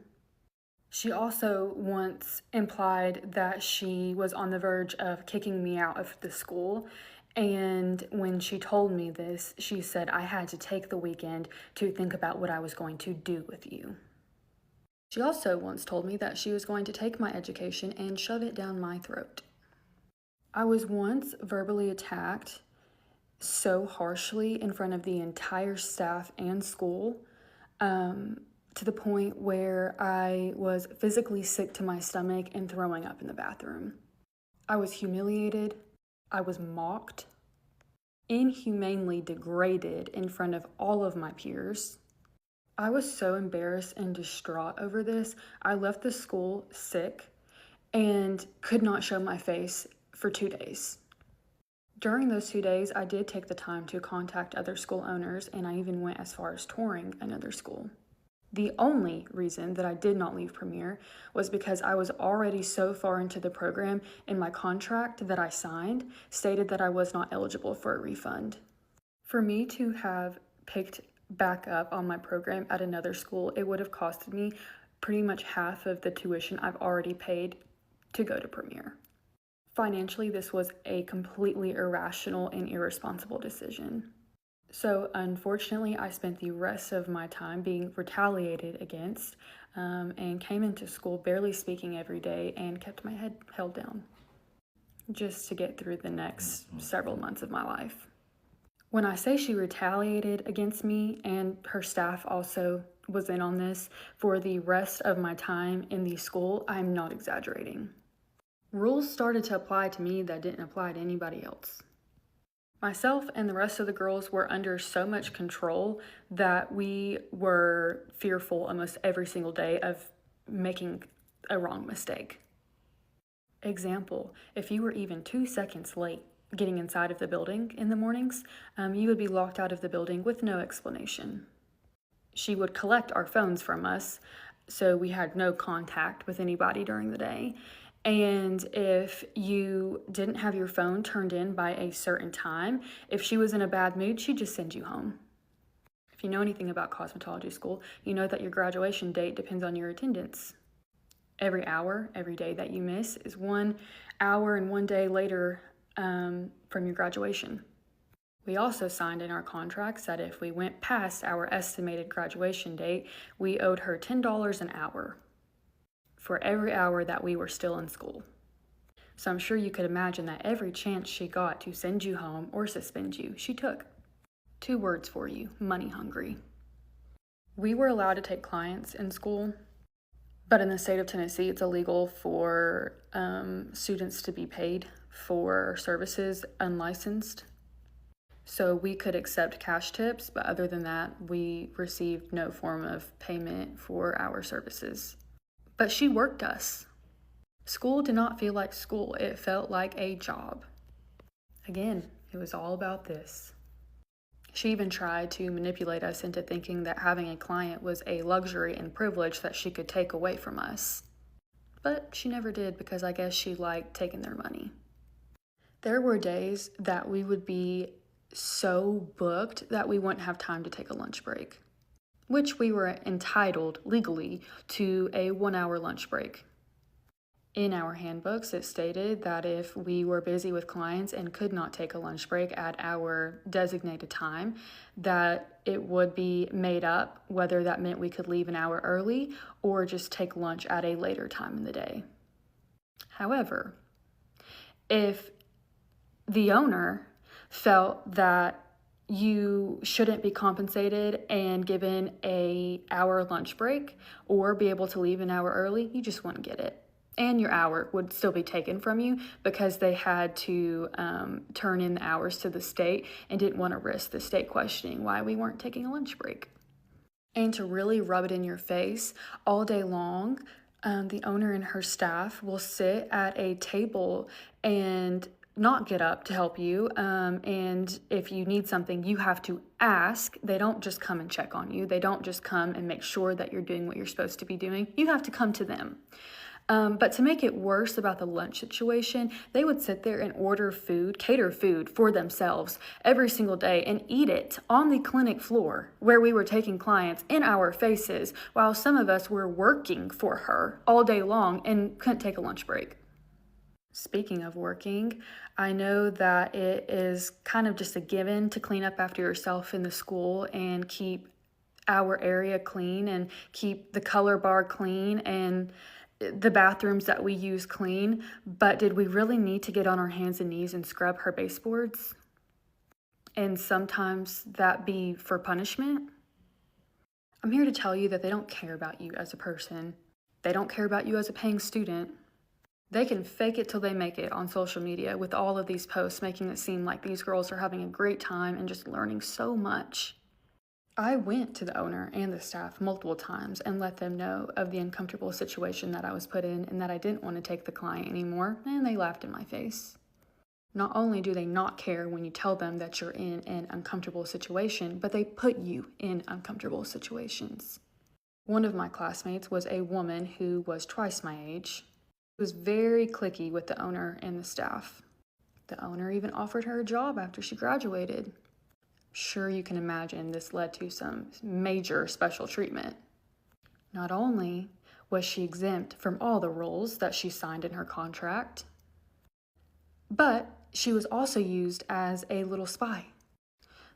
She also once implied that she was on the verge of kicking me out of the school. And when she told me this, she said I had to take the weekend to think about what I was going to do with you. She also once told me that she was going to take my education and shove it down my throat. I was once verbally attacked so harshly in front of the entire staff and school to the point where I was physically sick to my stomach and throwing up in the bathroom. I was humiliated. I was mocked, inhumanely degraded in front of all of my peers. I was so embarrassed and distraught over this. I left the school sick and could not show my face for 2 days. During those 2 days, I did take the time to contact other school owners, and I even went as far as touring another school. The only reason that I did not leave Premier was because I was already so far into the program, and my contract that I signed stated that I was not eligible for a refund. For me to have picked back up on my program at another school, it would have costed me pretty much half of the tuition I've already paid to go to Premier. Financially, this was a completely irrational and irresponsible decision. So unfortunately, I spent the rest of my time being retaliated against and came into school barely speaking every day and kept my head held down just to get through the next several months of my life. When I say she retaliated against me and her staff also was in on this for the rest of my time in the school, I'm not exaggerating. Rules started to apply to me that didn't apply to anybody else. Myself and the rest of the girls were under so much control that we were fearful almost every single day of making a wrong mistake. Example, if you were even 2 seconds late getting inside of the building in the mornings, you would be locked out of the building with no explanation. She would collect our phones from us, so we had no contact with anybody during the day. And if you didn't have your phone turned in by a certain time, if she was in a bad mood, she'd just send you home. If you know anything about cosmetology school, you know that your graduation date depends on your attendance. Every hour, every day that you miss is 1 hour and 1 day later from your graduation. We also signed in our contracts that if we went past our estimated graduation date, we owed her $10 an hour for every hour that we were still in school. So I'm sure you could imagine that every chance she got to send you home or suspend you, she took. 2 words for you: money hungry. We were allowed to take clients in school, but in the state of Tennessee, it's illegal for students to be paid for services unlicensed. So we could accept cash tips, but other than that, we received no form of payment for our services. But she worked us. School did not feel like school. It felt like a job. Again, it was all about this. She even tried to manipulate us into thinking that having a client was a luxury and privilege that she could take away from us. But she never did, because I guess she liked taking their money. There were days that we would be so booked that we wouldn't have time to take a lunch break, which we were entitled legally to a 1-hour lunch break. In our handbooks, it stated that if we were busy with clients and could not take a lunch break at our designated time, that it would be made up, whether that meant we could leave an hour early or just take lunch at a later time in the day. However, if the owner felt that you shouldn't be compensated and given an hour lunch break or be able to leave an hour early, you just wouldn't get it. And your hour would still be taken from you because they had to turn in the hours to the state and didn't want to risk the state questioning why we weren't taking a lunch break. And to really rub it in your face, all day long, the owner and her staff will sit at a table and not get up to help you. And if you need something, you have to ask. They don't just come and check on you. They don't just come and make sure that you're doing what you're supposed to be doing. You have to come to them. But to make it worse about the lunch situation, they would sit there and order food, cater food for themselves every single day and eat it on the clinic floor where we were taking clients in our faces, while some of us were working for her all day long and couldn't take a lunch break. Speaking of working, I know that it is kind of just a given to clean up after yourself in the school and keep our area clean and keep the color bar clean and the bathrooms that we use clean, but did we really need to get on our hands and knees and scrub her baseboards? And sometimes that be for punishment? I'm here to tell you that they don't care about you as a person. They don't care about you as a paying student. They can fake it till they make it on social media with all of these posts making it seem like these girls are having a great time and just learning so much. I went to the owner and the staff multiple times and let them know of the uncomfortable situation that I was put in and that I didn't want to take the client anymore, and they laughed in my face. Not only do they not care when you tell them that you're in an uncomfortable situation, but they put you in uncomfortable situations. One of my classmates was a woman who was twice my age. She was very cliquey with the owner and the staff. The owner even offered her a job after she graduated. Sure, you can imagine this led to some major special treatment. Not only was she exempt from all the rules that she signed in her contract, but she was also used as a little spy.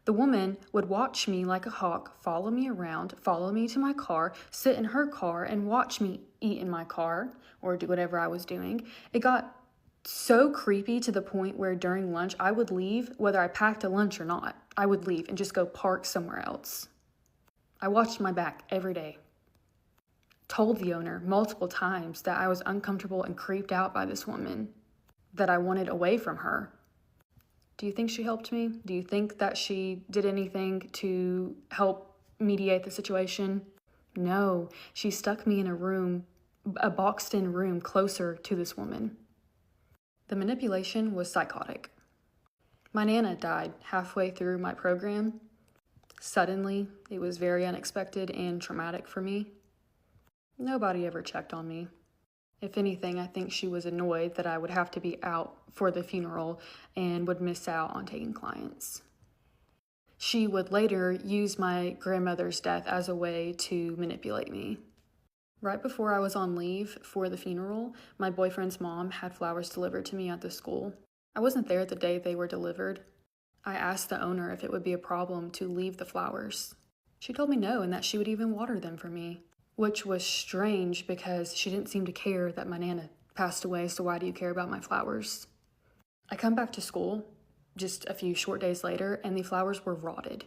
The woman would watch me like a hawk, follow me around, follow me to my car, sit in her car and watch me eat in my car or do whatever I was doing. It got so creepy to the point where during lunch I would leave, whether I packed a lunch or not. I would leave and just go park somewhere else. I watched my back every day. Told the owner multiple times that I was uncomfortable and creeped out by this woman, that I wanted away from her. Do you think she helped me? Do you think that she did anything to help mediate the situation? No, she stuck me in a room, a boxed-in room closer to this woman. The manipulation was psychotic. My Nana died halfway through my program. Suddenly, it was very unexpected and traumatic for me. Nobody ever checked on me. If anything, I think she was annoyed that I would have to be out for the funeral and would miss out on taking clients. She would later use my grandmother's death as a way to manipulate me. Right before I was on leave for the funeral, my boyfriend's mom had flowers delivered to me at the school. I wasn't there the day they were delivered. I asked the owner if it would be a problem to leave the flowers. She told me no, and that she would even water them for me, which was strange because she didn't seem to care that my Nana passed away, so why do you care about my flowers? I come back to school just a few short days later, and the flowers were rotted.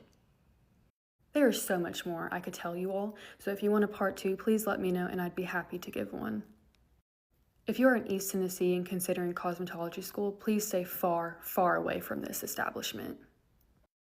There is so much more I could tell you all, so if you want a part 2, please let me know and I'd be happy to give one. If you are in East Tennessee and considering cosmetology school, please stay far, far away from this establishment.